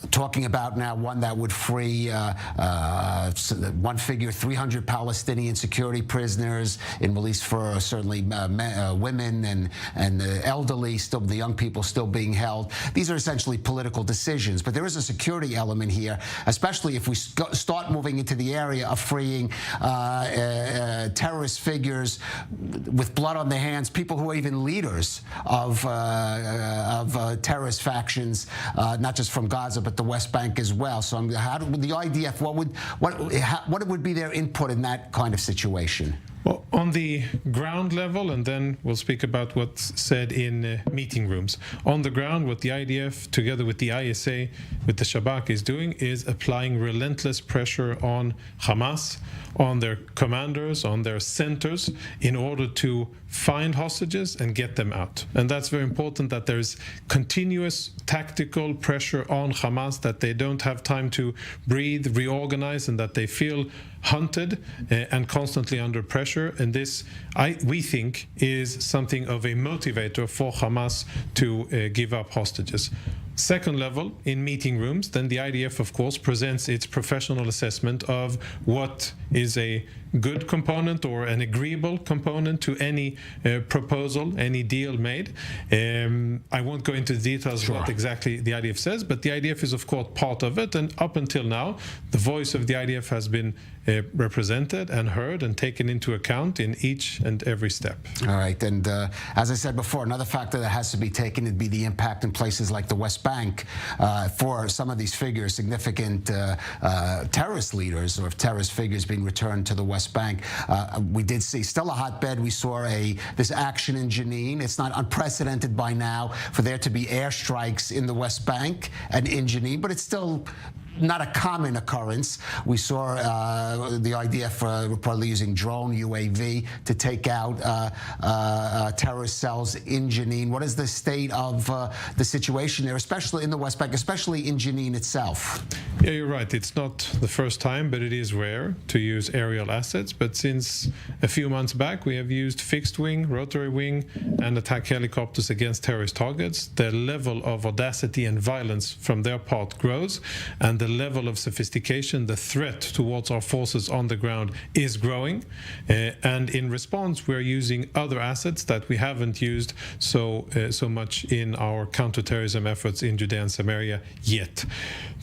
Talking about now one that would free, one figure, 300 Palestinian security prisoners in release for certainly women and the elderly, still the young people still being held. These are essentially political decisions, but there is a security element here, especially if we start moving into the area of freeing terrorist figures with blood on their hands, people who are even leaders of terrorist factions, not just from Gaza, but the West Bank as well. So how would the IDF, what would be their input in that kind of situation? Well, on the ground level, and then we'll speak about what's said in meeting rooms. On the ground, what the IDF, together with the ISA, with the Shabak, is doing is applying relentless pressure on Hamas, on their commanders, on their centers, in order to find hostages and get them out. And that's very important, that there's continuous tactical pressure on Hamas, that they don't have time to breathe, reorganize, and that they feel hunted and constantly under pressure. And this, we think, is something of a motivator for Hamas to give up hostages. Second level, in meeting rooms, then the IDF, of course, presents its professional assessment of what is a good component or an agreeable component to any proposal, any deal made. I won't go into details what exactly the IDF says, but the IDF is of course part of it, and up until now the voice of the IDF has been represented and heard and taken into account in each and every step. All right, and as I said before, another factor that has to be taken would be the impact in places like the West Bank for some of these figures, significant terrorist leaders or terrorist figures being returned to the West Bank. We did see still a hotbed. We saw this action in Jenin. It's not unprecedented by now for there to be airstrikes in the West Bank and in Jenin, but it's still not a common occurrence. We saw the IDF reportedly using drone UAV to take out terrorist cells in Jenin. What is the state of the situation there, especially in the West Bank, especially in Jenin itself? Yeah, you're right. It's not the first time, but it is rare to use aerial assets. But since a few months back, we have used fixed wing, rotary wing, and attack helicopters against terrorist targets. The level of audacity and violence from their part grows, and the level of sophistication, the threat towards our forces on the ground is growing. And in response, we're using other assets that we haven't used so much in our counterterrorism efforts in Judea and Samaria yet.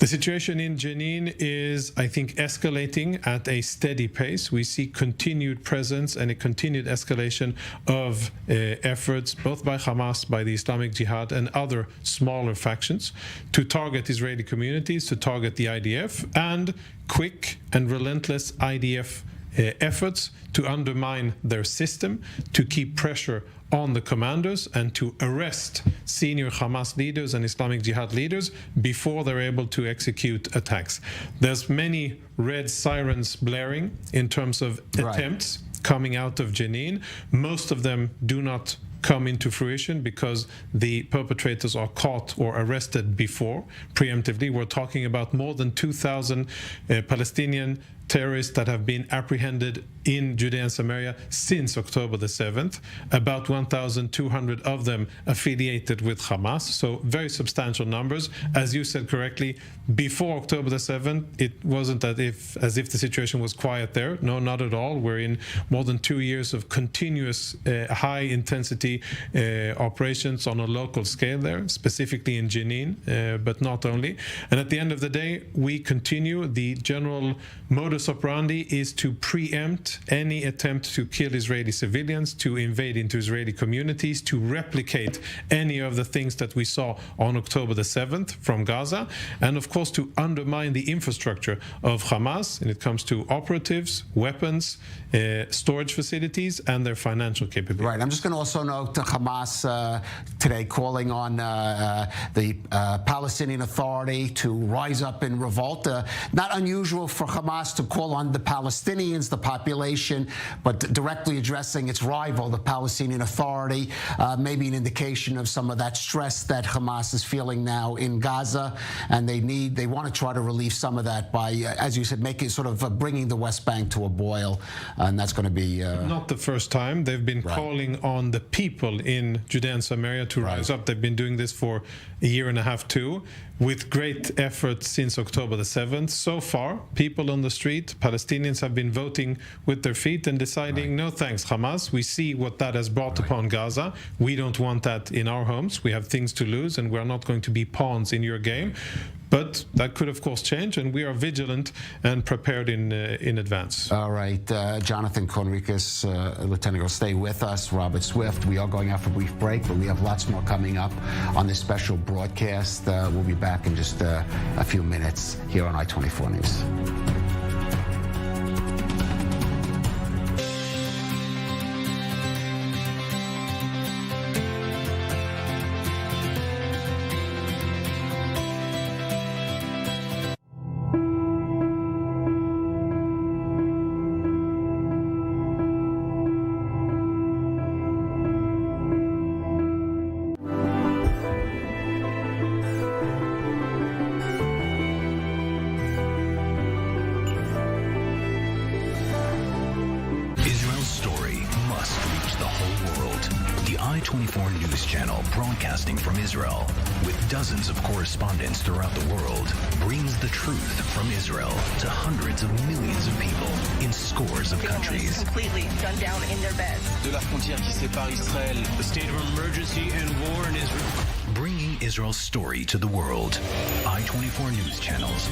The situation in Jenin is, I think, escalating at a steady pace. We see continued presence and a continued escalation of efforts, both by Hamas, by the Islamic Jihad, and other smaller factions, to target Israeli communities, to target the IDF, and quick and relentless IDF efforts to undermine their system, to keep pressure on the commanders, and to arrest senior Hamas leaders and Islamic Jihad leaders before they're able to execute attacks. There's many red sirens blaring in terms of attempts coming out of Jenin. Most of them do not come into fruition because the perpetrators are caught or arrested before, preemptively. We're talking about more than 2,000 Palestinian terrorists that have been apprehended in Judea and Samaria since October the 7th, about 1,200 of them affiliated with Hamas, so very substantial numbers. As you said correctly, before October the 7th, it wasn't as if the situation was quiet there. No, not at all. We're in more than 2 years of continuous high-intensity operations on a local scale there, specifically in Jenin, but not only. And at the end of the day, we continue. The general modus operandi is to preempt any attempt to kill Israeli civilians, to invade into Israeli communities, to replicate any of the things that we saw on October the 7th from Gaza, and of course to undermine the infrastructure of Hamas when it comes to operatives, weapons, storage facilities, and their financial capabilities. Right. I'm just going to also note Hamas today calling on the Palestinian Authority to rise up in revolt. Not unusual for Hamas to call on the Palestinians, the population, but directly addressing its rival, the Palestinian Authority. Maybe an indication of some of that stress that Hamas is feeling now in Gaza, and they want to try to relieve some of that by, as you said, making sort of bringing the West Bank to a boil, and that's going to be not the first time. They've been calling on the people in Judea and Samaria to rise up. They've been doing this for a year and a half too, with great effort since October the 7th. So far, people on the street, Palestinians, have been voting with their feet and deciding, no thanks, Hamas. We see what that has brought upon Gaza. We don't want that in our homes. We have things to lose, and we're not going to be pawns in your game. But that could, of course, change, and we are vigilant and prepared in advance. All right. Jonathan Conricus, Lieutenant Colonel, stay with us. Robert Swift. We are going out for a brief break, but we have lots more coming up on this special broadcast. We'll be back in just a few minutes here on I-24 News. I-24 News Channel, broadcasting from Israel, with dozens of correspondents throughout the world, brings the truth from Israel to hundreds of millions of people in scores of countries. Completely gunned down in their beds. De la frontière qui sépare Israël, the state of emergency and war in Israel. Bringing Israel's story to the world. I-24 News Channels.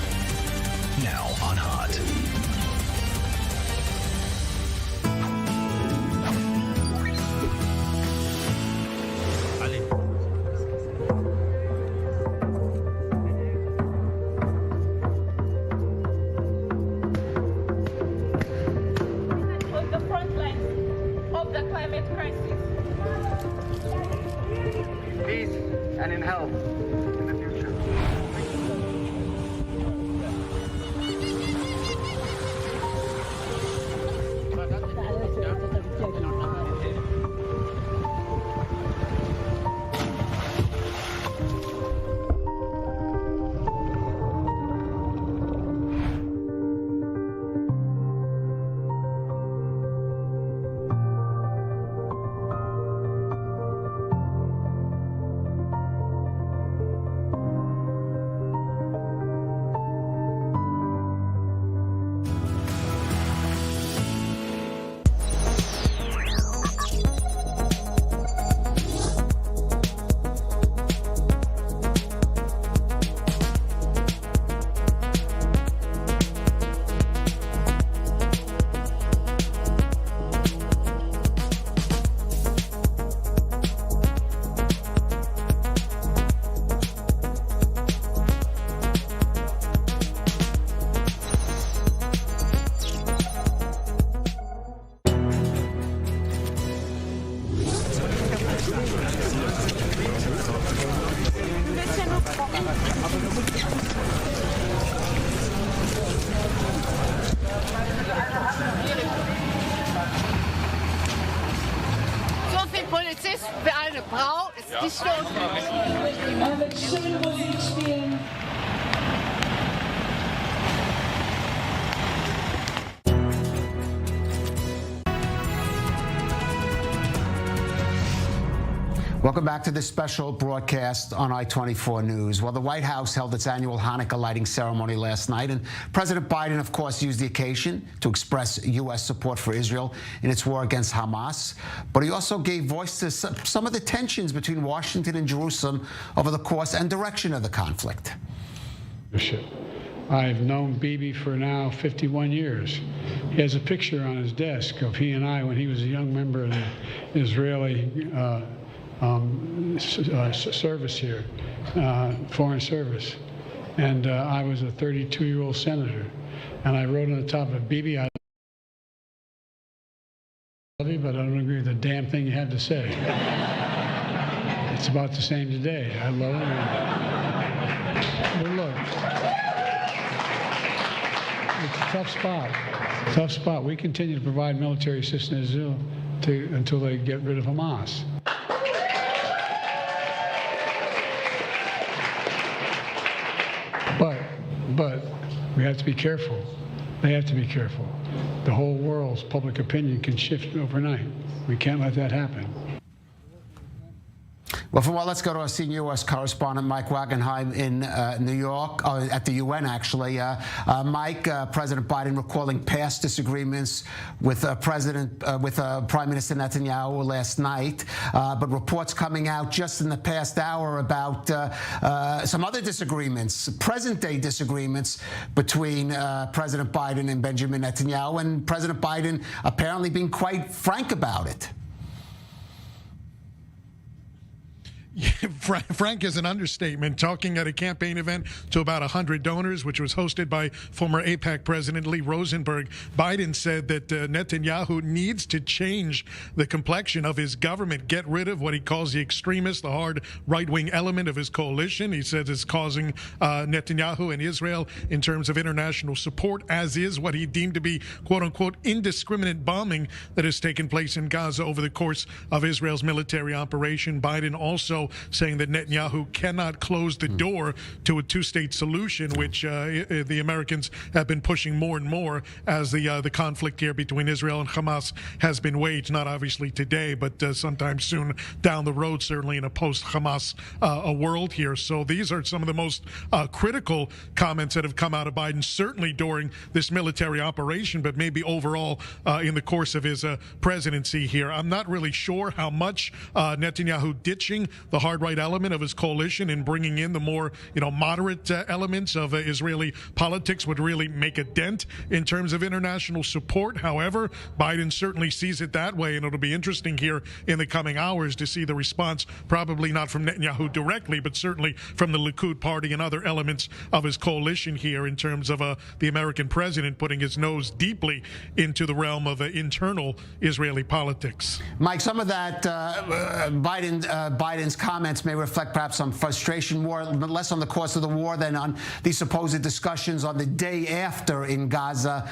Now on Hot. And in health in the future. So viel Polizist für eine Frau ist nicht so. Welcome back to this special broadcast on I-24 News. Well, the White House held its annual Hanukkah lighting ceremony last night, and President Biden, of course, used the occasion to express U.S. support for Israel in its war against Hamas. But he also gave voice to some of the tensions between Washington and Jerusalem over the course and direction of the conflict. I've known Bibi for now 51 years. He has a picture on his desk of he and I when he was a young member of the Israeli service here, foreign service. And I was a 32-year-old senator. And I wrote on the top of Bibi, I love you, but I don't agree with the damn thing you have to say. It's about the same today. I love it. But look, it's a tough spot. Tough spot. We continue to provide military assistance to Israel until they get rid of Hamas. But we have to be careful. They have to be careful. The whole world's public opinion can shift overnight. We can't let that happen. Well, for a while, let's go to our senior U.S. correspondent, Mike Wagenheim in New York, at the UN, actually. Mike, President Biden recalling past disagreements with Prime Minister Netanyahu last night, but reports coming out just in the past hour about some other disagreements, present-day disagreements between President Biden and Benjamin Netanyahu, and President Biden apparently being quite frank about it. Frank is an understatement. Talking at a campaign event to about 100 donors, which was hosted by former AIPAC President Lee Rosenberg, Biden said that Netanyahu needs to change the complexion of his government, get rid of what he calls the extremist, the hard right-wing element of his coalition. He says it's causing Netanyahu and Israel in terms of international support, as is what he deemed to be, quote-unquote, indiscriminate bombing that has taken place in Gaza over the course of Israel's military operation. Biden also ago, saying that Netanyahu cannot close the door to a two-state solution, which the Americans have been pushing more and more as the conflict here between Israel and Hamas has been waged, not obviously today, but sometime soon down the road, certainly in a post-Hamas world here. So these are some of the most critical comments that have come out of Biden, certainly during this military operation, but maybe overall in the course of his presidency here. I'm not really sure how much Netanyahu ditching the hard right element of his coalition and bringing in the more, moderate elements of Israeli politics would really make a dent in terms of international support. However, Biden certainly sees it that way, and it'll be interesting here in the coming hours to see the response, probably not from Netanyahu directly, but certainly from the Likud party and other elements of his coalition here in terms of the American president putting his nose deeply into the realm of internal Israeli politics. Mike, some of that Biden's comments may reflect perhaps some frustration, more less on the course of the war than on these supposed discussions on the day after in Gaza,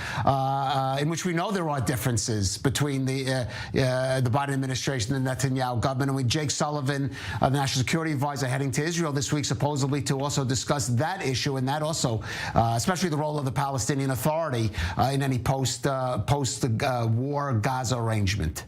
in which we know there are differences between the Biden administration and the Netanyahu government. And with Jake Sullivan, the National Security Advisor, heading to Israel this week, supposedly to also discuss that issue, and that also, especially the role of the Palestinian Authority in any post-war Gaza arrangement.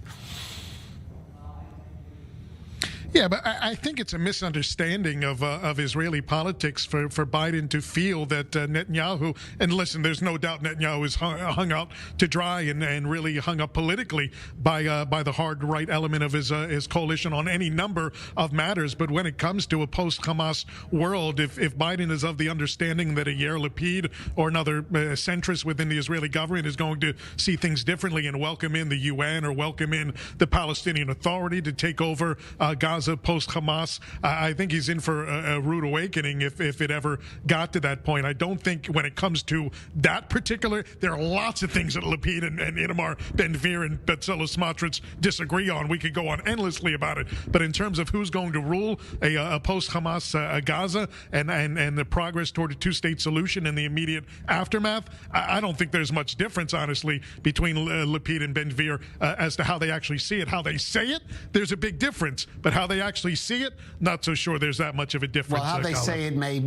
Yeah, but I think it's a misunderstanding of Israeli politics for Biden to feel that Netanyahu, and listen, there's no doubt Netanyahu is hung out to dry and really hung up politically by the hard right element of his coalition on any number of matters. But when it comes to a post-Hamas world, if Biden is of the understanding that a Yair Lapid or another centrist within the Israeli government is going to see things differently and welcome in the UN or welcome in the Palestinian Authority to take over Gaza post-Hamas, I think he's in for a rude awakening if it ever got to that point. I don't think when it comes to that particular, there are lots of things that Lapid and Itamar Ben-Gvir and Bezalel Smotrich disagree on. We could go on endlessly about it. But in terms of who's going to rule a post-Hamas Gaza and the progress toward a two-state solution and the immediate aftermath, I don't think there's much difference, honestly, between Lapid and Ben-Gvir as to how they actually see it. How they say it, there's a big difference. But how they actually see it, not so sure there's that much of a difference. Well, how they say it may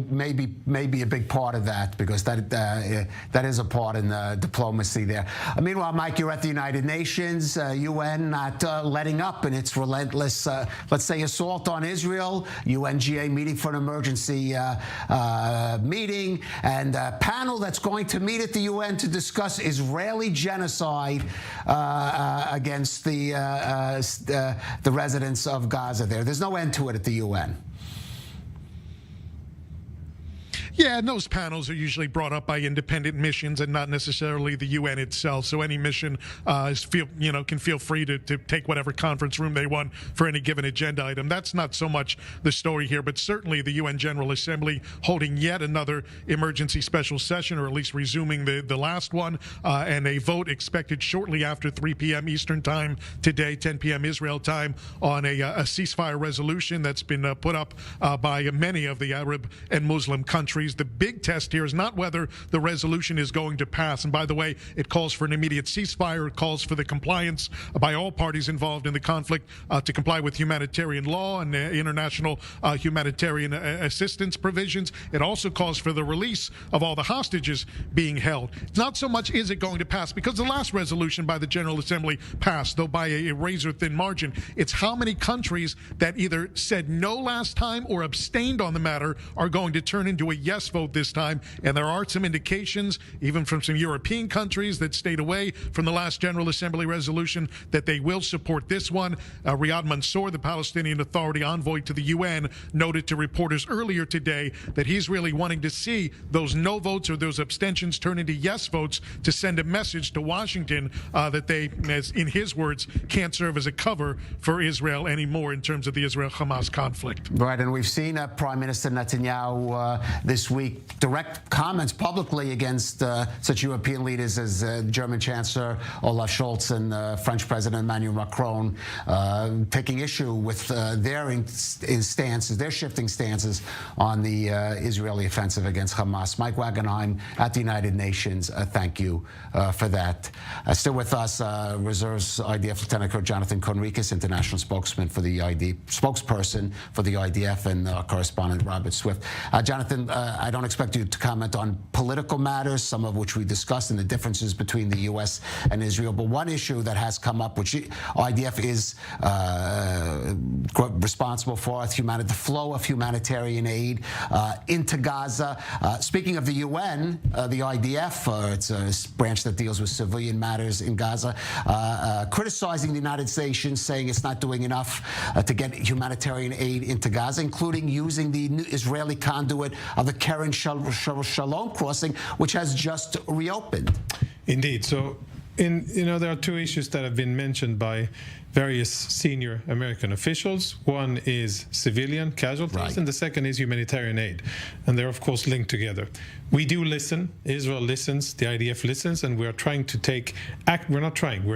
be a big part of that, because that is a part in the diplomacy there. Meanwhile, Mike, you're at the United Nations, UN not letting up in its relentless, let's say, assault on Israel. UNGA meeting for an emergency meeting, and a panel that's going to meet at the UN to discuss Israeli genocide against the residents of Gaza there. There's no end to it at the UN. Yeah, and those panels are usually brought up by independent missions and not necessarily the UN itself. So any mission can feel free to take whatever conference room they want for any given agenda item. That's not so much the story here, but certainly the UN General Assembly holding yet another emergency special session, or at least resuming the last one, and a vote expected shortly after 3 p.m. Eastern Time today, 10 p.m. Israel time, on a ceasefire resolution that's been put up by many of the Arab and Muslim countries. The big test here is not whether the resolution is going to pass. And by the way, it calls for an immediate ceasefire. It calls for the compliance by all parties involved in the conflict to comply with humanitarian law and international humanitarian assistance provisions. It also calls for the release of all the hostages being held. It's not so much is it going to pass, because the last resolution by the General Assembly passed, though by a razor-thin margin. It's how many countries that either said no last time or abstained on the matter are going to turn into a yes vote this time. And there are some indications, even from some European countries that stayed away from the last General Assembly resolution, that they will support this one. Riyad Mansour, the Palestinian Authority envoy to the UN, noted to reporters earlier today that he's really wanting to see those no votes or those abstentions turn into yes votes to send a message to Washington that they, as in his words, can't serve as a cover for Israel anymore in terms of the Israel-Hamas conflict. Right, and we've seen Prime Minister Netanyahu this this week direct comments publicly against such European leaders as German Chancellor Olaf Scholz and French President Emmanuel Macron, taking issue with their stances, their shifting stances on the Israeli offensive against Hamas. Mike Wagenheim at the United Nations, thank you for that. Still with us, Reserves IDF Lieutenant Colonel Jonathan Conricus, international spokesperson for the IDF, and correspondent Robert Swift. Jonathan, I don't expect you to comment on political matters, some of which we discussed, and the differences between the U.S. and Israel. But one issue that has come up, which IDF is responsible for, the flow of humanitarian aid into Gaza. Speaking of the UN, the IDF, it's a branch that deals with civilian matters in Gaza, criticizing the United Nations, saying it's not doing enough to get humanitarian aid into Gaza, including using the Israeli conduit of the Keren Shalom crossing, which has just reopened. Indeed. So, there are two issues that have been mentioned by various senior American officials. One is civilian casualties, and the second is humanitarian aid. And they're, of course, linked together. We do listen. Israel listens. The IDF listens. And we're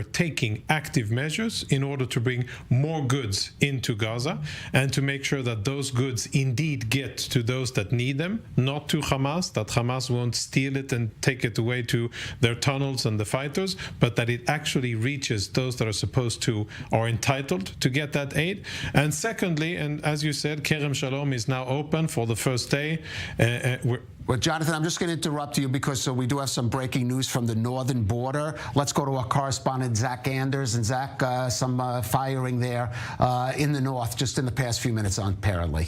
taking active measures in order to bring more goods into Gaza and to make sure that those goods indeed get to those that need them, not to Hamas, that Hamas won't steal it and take it away to their tunnels and the fighters, but that it actually reaches those that are supposed to, are entitled to get that aid. And secondly, and as you said, Kerem Shalom is now open for the first day. Well, Jonathan, I'm just going to interrupt you because we do have some breaking news from the northern border. Let's go to our correspondent, Zach Anders. And Zach, some firing there in the north just in the past few minutes, apparently.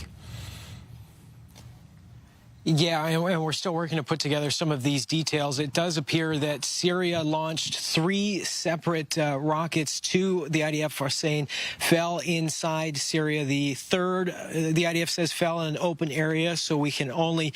Yeah, and we're still working to put together some of these details. It does appear that Syria launched 3 separate rockets to the IDF are saying fell inside Syria. The third, the IDF says, fell in an open area, so we can only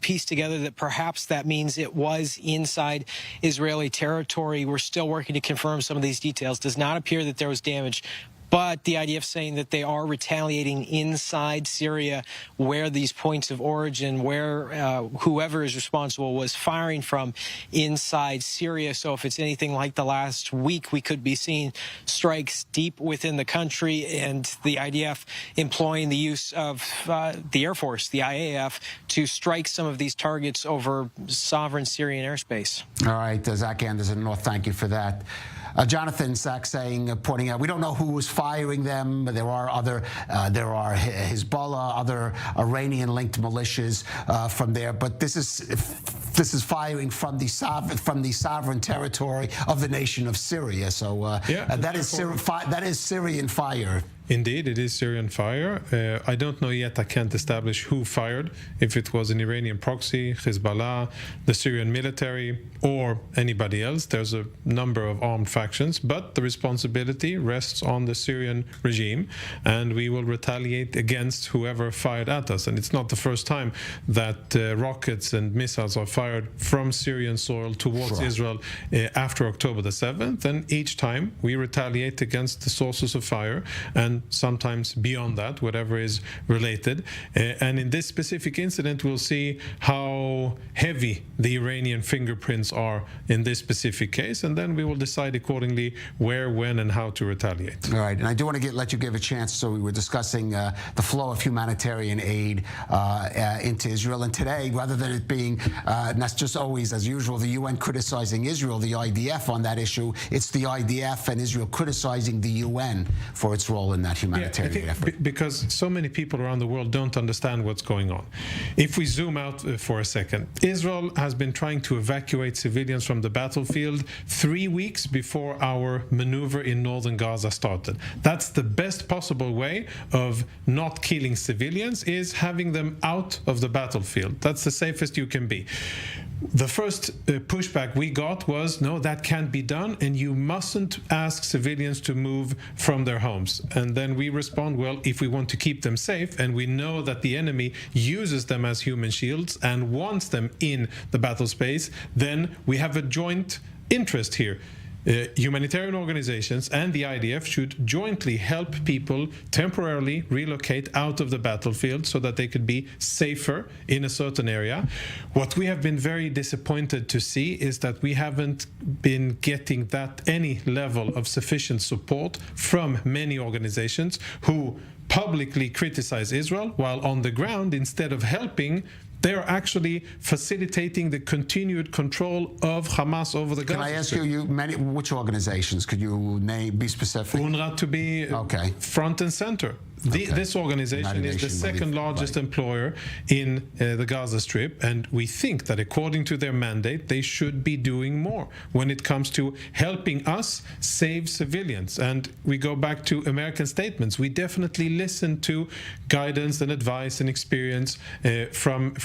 piece together that perhaps that means it was inside Israeli territory. We're still working to confirm some of these details. Does not appear that there was damage, but the IDF saying that they are retaliating inside Syria, where these points of origin, where whoever is responsible was firing from inside Syria. So if it's anything like the last week, we could be seeing strikes deep within the country, and the IDF employing the use of the Air Force, the IAF, to strike some of these targets over sovereign Syrian airspace. All right, Zach Anderson, North, thank you for that. Jonathan, Zach pointing out, we don't know who was firing them. There are Hezbollah, other Iranian-linked militias from there. But this is firing from the sovereign territory of the nation of Syria. So that is Syrian fire. Indeed, it is Syrian fire. I don't know yet. I can't establish who fired, if it was an Iranian proxy, Hezbollah, the Syrian military, or anybody else. There's a number of armed factions, but the responsibility rests on the Syrian regime, and we will retaliate against whoever fired at us. And it's not the first time that rockets and missiles are fired from Syrian soil towards Israel after October the 7th, and each time we retaliate against the sources of fire, and sometimes beyond that, whatever is related. And in this specific incident, we'll see how heavy the Iranian fingerprints are in this specific case, and then we will decide accordingly where, when, and how to retaliate. All right, and I do want to let you give a chance. So we were discussing the flow of humanitarian aid into Israel, and today, rather than it being, and that's just always, as usual, the UN criticizing Israel, the IDF on that issue, it's the IDF and Israel criticizing the UN for its role in that humanitarian effort. Because so many people around the world don't understand what's going on. If we zoom out for a second, Israel has been trying to evacuate civilians from the battlefield 3 weeks before our maneuver in northern Gaza started. That's the best possible way of not killing civilians, is having them out of the battlefield. That's the safest you can be. The first pushback we got was, no, that can't be done, and you mustn't ask civilians to move from their homes. And then we respond, well, if we want to keep them safe, and we know that the enemy uses them as human shields and wants them in the battle space, then we have a joint interest here. humanitarian organizations and the IDF should jointly help people temporarily relocate out of the battlefield so that they could be safer in a certain area. What we have been very disappointed to see is that we haven't been getting any level of sufficient support from many organizations who publicly criticize Israel, while on the ground, instead of helping, they are actually facilitating the continued control of Hamas over the Gaza Can I ask Strip. which organizations? Could you be specific? UNRWA to be front and center. This organization is the second largest employer in the Gaza Strip, and we think that according to their mandate, they should be doing more when it comes to helping us save civilians. And we go back to American statements. We definitely listen to guidance and advice and experience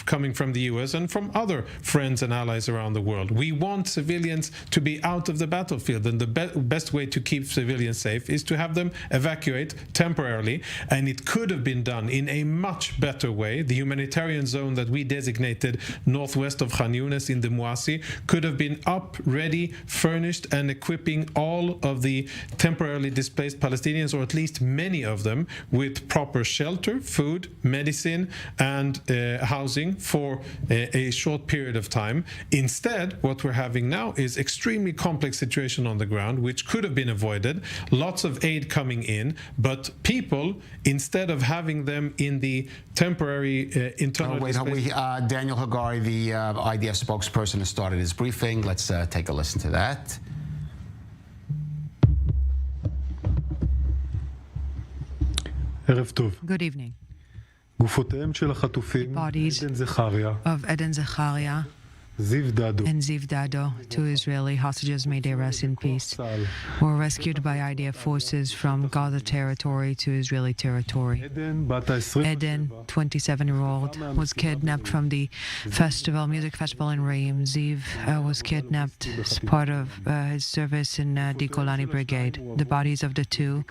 coming from the US and from other friends and allies around the world. We want civilians to be out of the battlefield, and the best way to keep civilians safe is to have them evacuate temporarily. And it could have been done in a much better way. The humanitarian zone that we designated northwest of Khan Yunis in the Muasi could have been up, ready, furnished, and equipping all of the temporarily displaced Palestinians, or at least many of them, with proper shelter, food, medicine, and housing for a short period of time. Instead, what we're having now is extremely complex situation on the ground, which could have been avoided. Lots of aid coming in, but people, instead of having them in the temporary internal... Daniel Hagari, the IDF spokesperson, has started his briefing. Let's take a listen to that. Good evening. The bodies of Eden Zechariah and Ziv Dado, two Israeli hostages, may they rest in peace, were rescued by IDF forces from Gaza territory to Israeli territory. Eden, 27-year-old, was kidnapped from the music festival in Reim. Ziv was kidnapped as part of his service in the Golani Brigade. The bodies of the two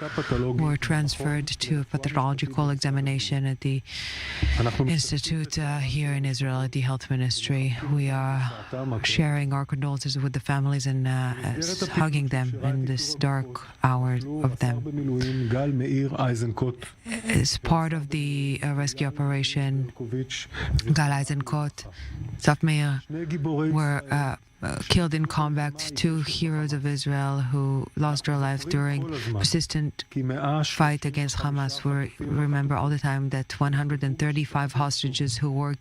were transferred to a pathological examination at the Institute here in Israel at the Health Ministry. We are sharing our condolences with the families and hugging them in this dark hour of them. As part of the rescue operation, Gal Eisenkot, Zafmeir were killed in combat, two heroes of Israel who lost their lives during persistent fight against Hamas. We remember all the time that 135 hostages who were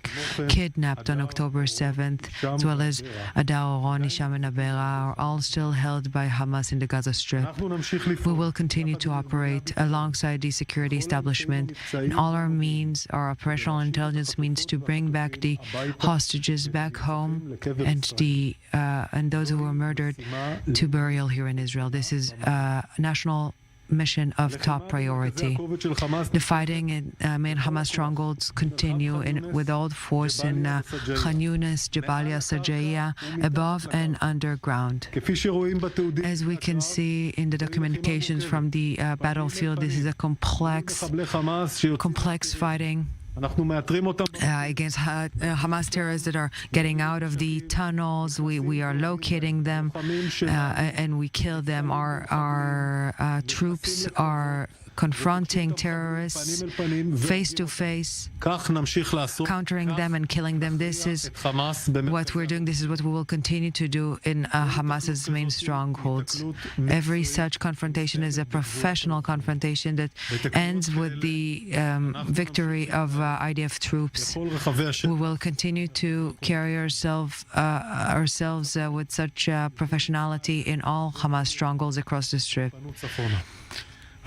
kidnapped on October 7th, as well as Adar Oron, Hisham and Abera, are all still held by Hamas in the Gaza Strip. We will continue to operate alongside the security establishment in all our means, our operational intelligence means, to bring back the hostages back home and those who were murdered to burial here in Israel. This is a national mission of top priority. The fighting in main Hamas strongholds continue with all force in Khan Yunis, Jabalia, Sajaiya, above and underground. As we can see in the documentations from the battlefield, this is a complex fighting against Hamas terrorists that are getting out of the tunnels. We are locating them and we kill them. Our troops are confronting terrorists face to face, countering them and killing them. This is what we're doing. This is what we will continue to do in Hamas's main strongholds. Every such confrontation is a professional confrontation that ends with the victory of IDF troops. We will continue to carry ourselves with such professionality in all Hamas strongholds across the Strip.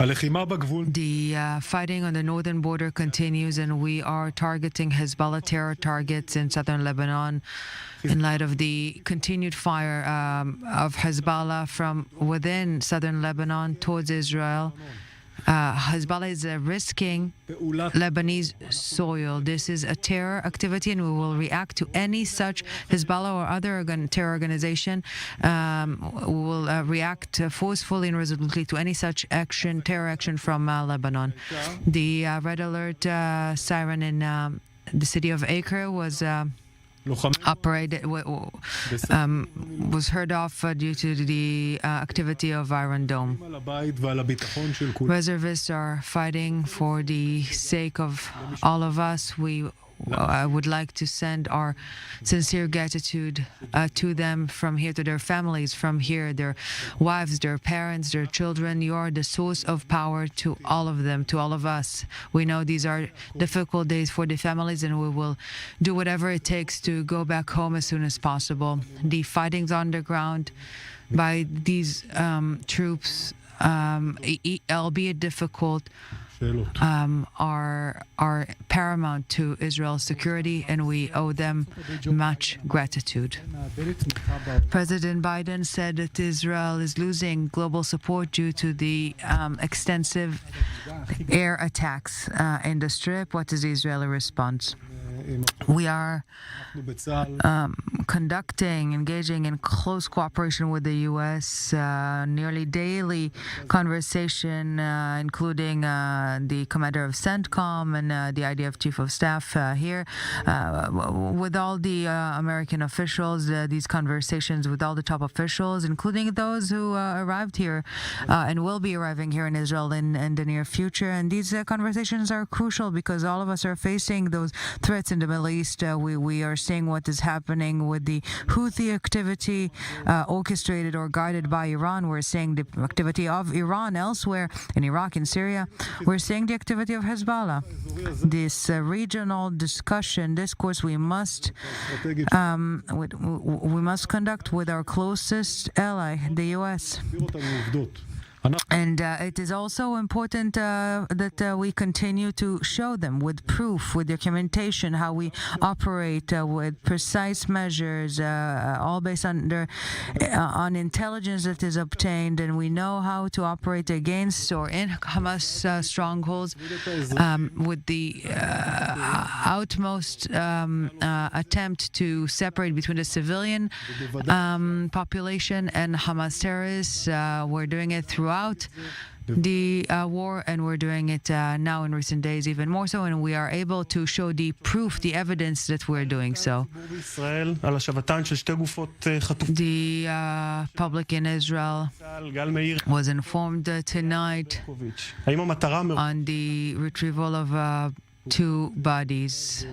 The fighting on the northern border continues, and we are targeting Hezbollah terror targets in southern Lebanon in light of the continued fire of Hezbollah from within southern Lebanon towards Israel. Hezbollah is risking Lebanese soil. This is a terror activity, and we will react to any such Hezbollah or other terror organization. We will react forcefully and resolutely to any such terror action from Lebanon. The red alert siren in the city of Acre was operated was heard off due to the activity of Iron Dome. Reservists are fighting for the sake of all of us. I would like to send our sincere gratitude to them from here, to their families from here, their wives, their parents, their children. You are the source of power to all of them, to all of us. We know these are difficult days for the families, and we will do whatever it takes to go back home as soon as possible. The fightings on the ground by these troops, albeit difficult, are paramount to Israel's security, and we owe them much gratitude. President Biden said that Israel is losing global support due to the extensive air attacks in the Strip. What is the Israeli response? We are engaging in close cooperation with the U.S., nearly daily conversation, including the commander of CENTCOM and the IDF chief of staff here, with all the American officials, these conversations with all the top officials, including those who arrived here and will be arriving here in Israel in the near future. And these conversations are crucial because all of us are facing those threats in the Middle East. We are seeing what is happening with the Houthi activity orchestrated or guided by Iran. We're seeing the activity of Iran elsewhere in Iraq and Syria. We're seeing the activity of Hezbollah. This regional discourse we must conduct with our closest ally, the U.S. And it is also important that we continue to show them with proof, with documentation, how we operate with precise measures, all based on intelligence that is obtained, and we know how to operate against or in Hamas strongholds with the utmost attempt to separate between the civilian population and Hamas terrorists. We're doing it throughout the war, and we're doing it now in recent days even more so, and we are able to show the proof, the evidence that we're doing so. The public in Israel was informed tonight on the retrieval of 2 bodies.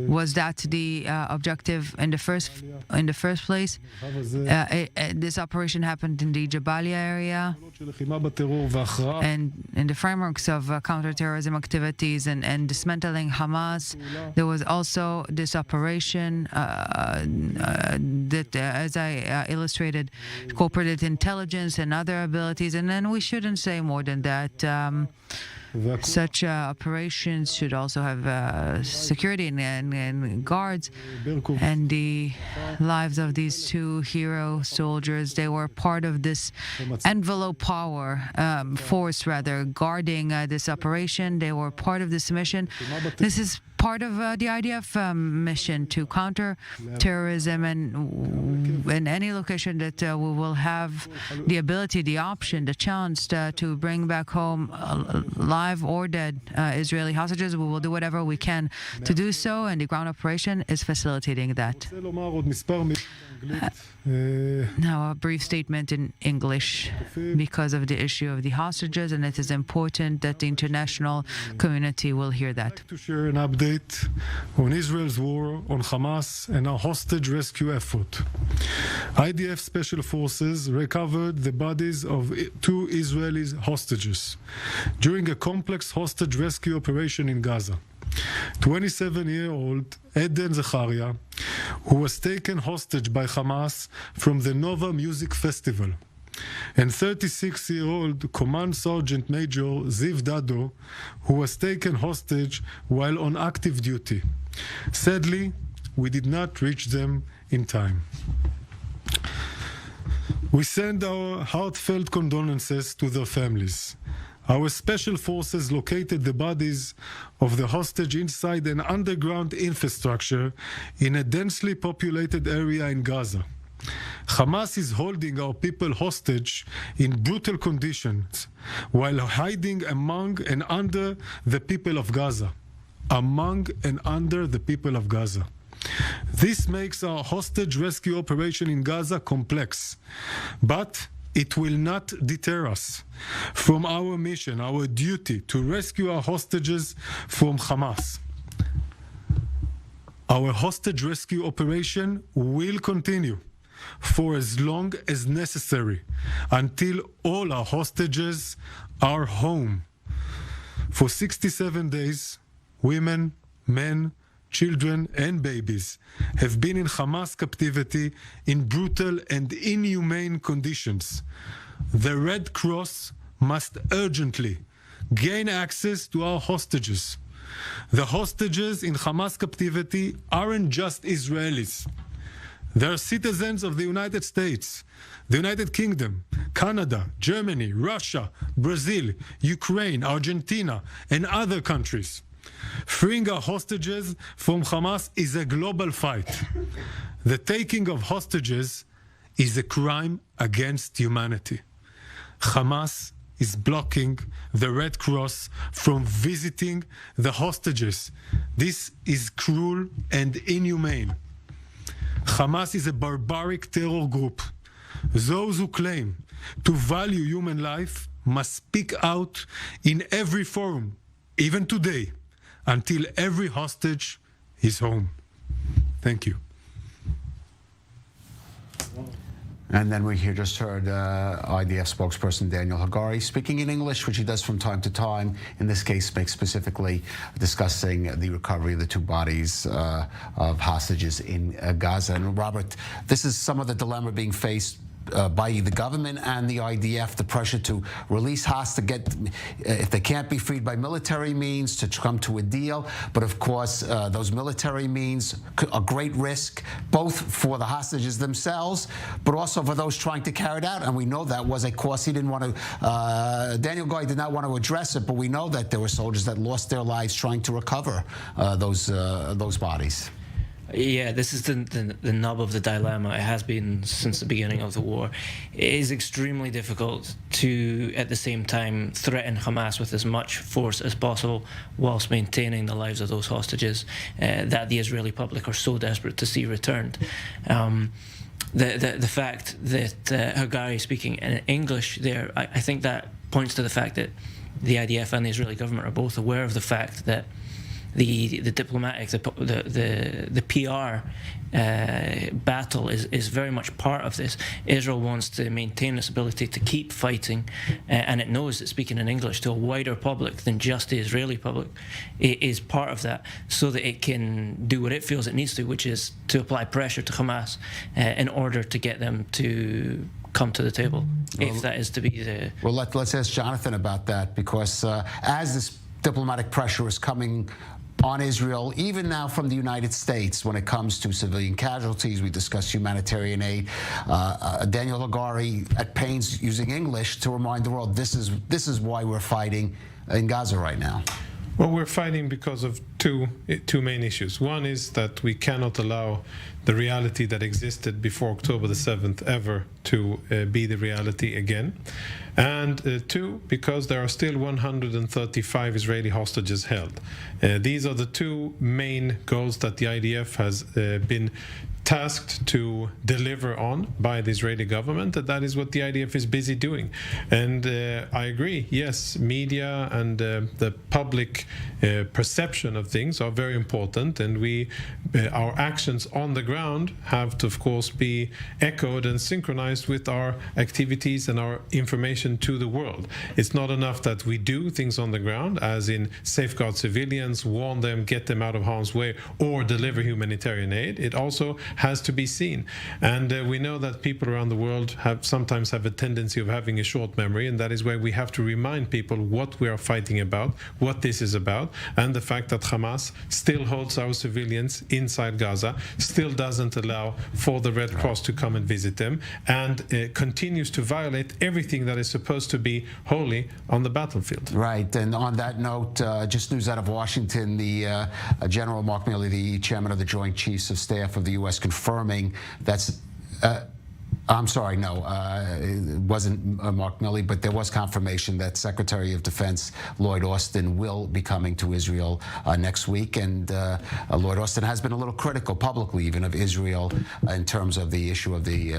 Was that the objective in the first place? This operation happened in the Jabalia area, and in the frameworks of counterterrorism activities and dismantling Hamas. There was also this operation that, as I illustrated, incorporated intelligence and other abilities, and then we shouldn't say more than that. Such operations should also have security and guards, and the lives of these 2 hero soldiers, they were part of this envelope force guarding this operation. They were part of this mission. This is part of the IDF mission to counter terrorism, and in any location that we will have the ability, the option, the chance to bring back home live or dead Israeli hostages, we will do whatever we can to do so, and the ground operation is facilitating that. Now a brief statement in English because of the issue of the hostages, and it is important that the international community will hear that. I'd like to share an update on Israel's war on Hamas and our hostage rescue effort. IDF Special Forces recovered the bodies of 2 Israeli hostages during a complex hostage rescue operation in Gaza. 27-year-old Eden Zecharia, who was taken hostage by Hamas from the Nova Music Festival, and 36-year-old Command Sergeant Major Ziv Dado, who was taken hostage while on active duty. Sadly, we did not reach them in time. We send our heartfelt condolences to their families. Our special forces located the bodies of the hostage inside an underground infrastructure in a densely populated area in Gaza. Hamas is holding our people hostage in brutal conditions while hiding among and under the people of Gaza. Among and under the people of Gaza. This makes our hostage rescue operation in Gaza complex, but it will not deter us from our mission, our duty to rescue our hostages from Hamas. Our hostage rescue operation will continue for as long as necessary until all our hostages are home. For 67 days, women, men, children and babies have been in Hamas captivity in brutal and inhumane conditions. The Red Cross must urgently gain access to our hostages. The hostages in Hamas captivity aren't just Israelis. They're citizens of the United States, the United Kingdom, Canada, Germany, Russia, Brazil, Ukraine, Argentina, and other countries. Freeing our hostages from Hamas is a global fight. The taking of hostages is a crime against humanity. Hamas is blocking the Red Cross from visiting the hostages. This is cruel and inhumane. Hamas is a barbaric terror group. Those who claim to value human life must speak out in every forum, even today, until every hostage is home. Thank you. And then we just heard IDF spokesperson Daniel Hagari speaking in English, which he does from time to time. In this case, specifically discussing the recovery of the two bodies of hostages in Gaza. And Robert, this is some of the dilemma being faced by the government and the IDF, the pressure to release hostages, if they can't be freed by military means, to come to a deal. But of course, those military means are great risk, both for the hostages themselves, but also for those trying to carry it out. And we know that was a cost. He didn't want to, Daniel Goy did not want to address it, but we know that there were soldiers that lost their lives trying to recover those bodies. Yeah, this is the nub of the dilemma. It has been since the beginning of the war. It is extremely difficult to, at the same time, threaten Hamas with as much force as possible whilst maintaining the lives of those hostages that the Israeli public are so desperate to see returned. The fact that Hagari speaking in English there, I think that points to the fact that the IDF and the Israeli government are both aware of the fact that the diplomatic, the PR battle is very much part of this. Israel wants to maintain its ability to keep fighting, and it knows that speaking in English to a wider public than just the Israeli public is part of that, so that it can do what it feels it needs to, which is to apply pressure to Hamas in order to get them to come to the table, if that is to be the... Well, let's ask Jonathan about that, because as this diplomatic pressure is coming on Israel, even now from the United States, when it comes to civilian casualties, we discuss humanitarian aid. Daniel Hagari at pains using English to remind the world this is why we're fighting in Gaza right now. Well, we're fighting because of two main issues. One is that we cannot allow the reality that existed before October the 7th ever to be the reality again. And two, because there are still 135 Israeli hostages held. These are the two main goals that the IDF has been tasked to deliver on by the Israeli government. That is what the IDF is busy doing. And I agree, yes, media and the public perception of things are very important, and our actions on the ground have to, of course, be echoed and synchronized with our activities and our information to the world. It's not enough that we do things on the ground, as in safeguard civilians, warn them, get them out of harm's way, or deliver humanitarian aid. It also has to be seen. And we know that people around the world sometimes have a tendency of having a short memory, and that is why we have to remind people what we are fighting about, what this is about, and the fact that Hamas still holds our civilians inside Gaza, still doesn't allow for the Red Cross to come and visit them, and continues to violate everything that is supposed to be holy on the battlefield. Right, and on that note, just news out of Washington, the General Mark Milley, the chairman of the Joint Chiefs of Staff of the U.S., confirming that's I'm sorry, no, it wasn't Mark Milley, but there was confirmation that Secretary of Defense Lloyd Austin will be coming to Israel next week, and Lloyd Austin has been a little critical publicly even of Israel in terms of the issue of the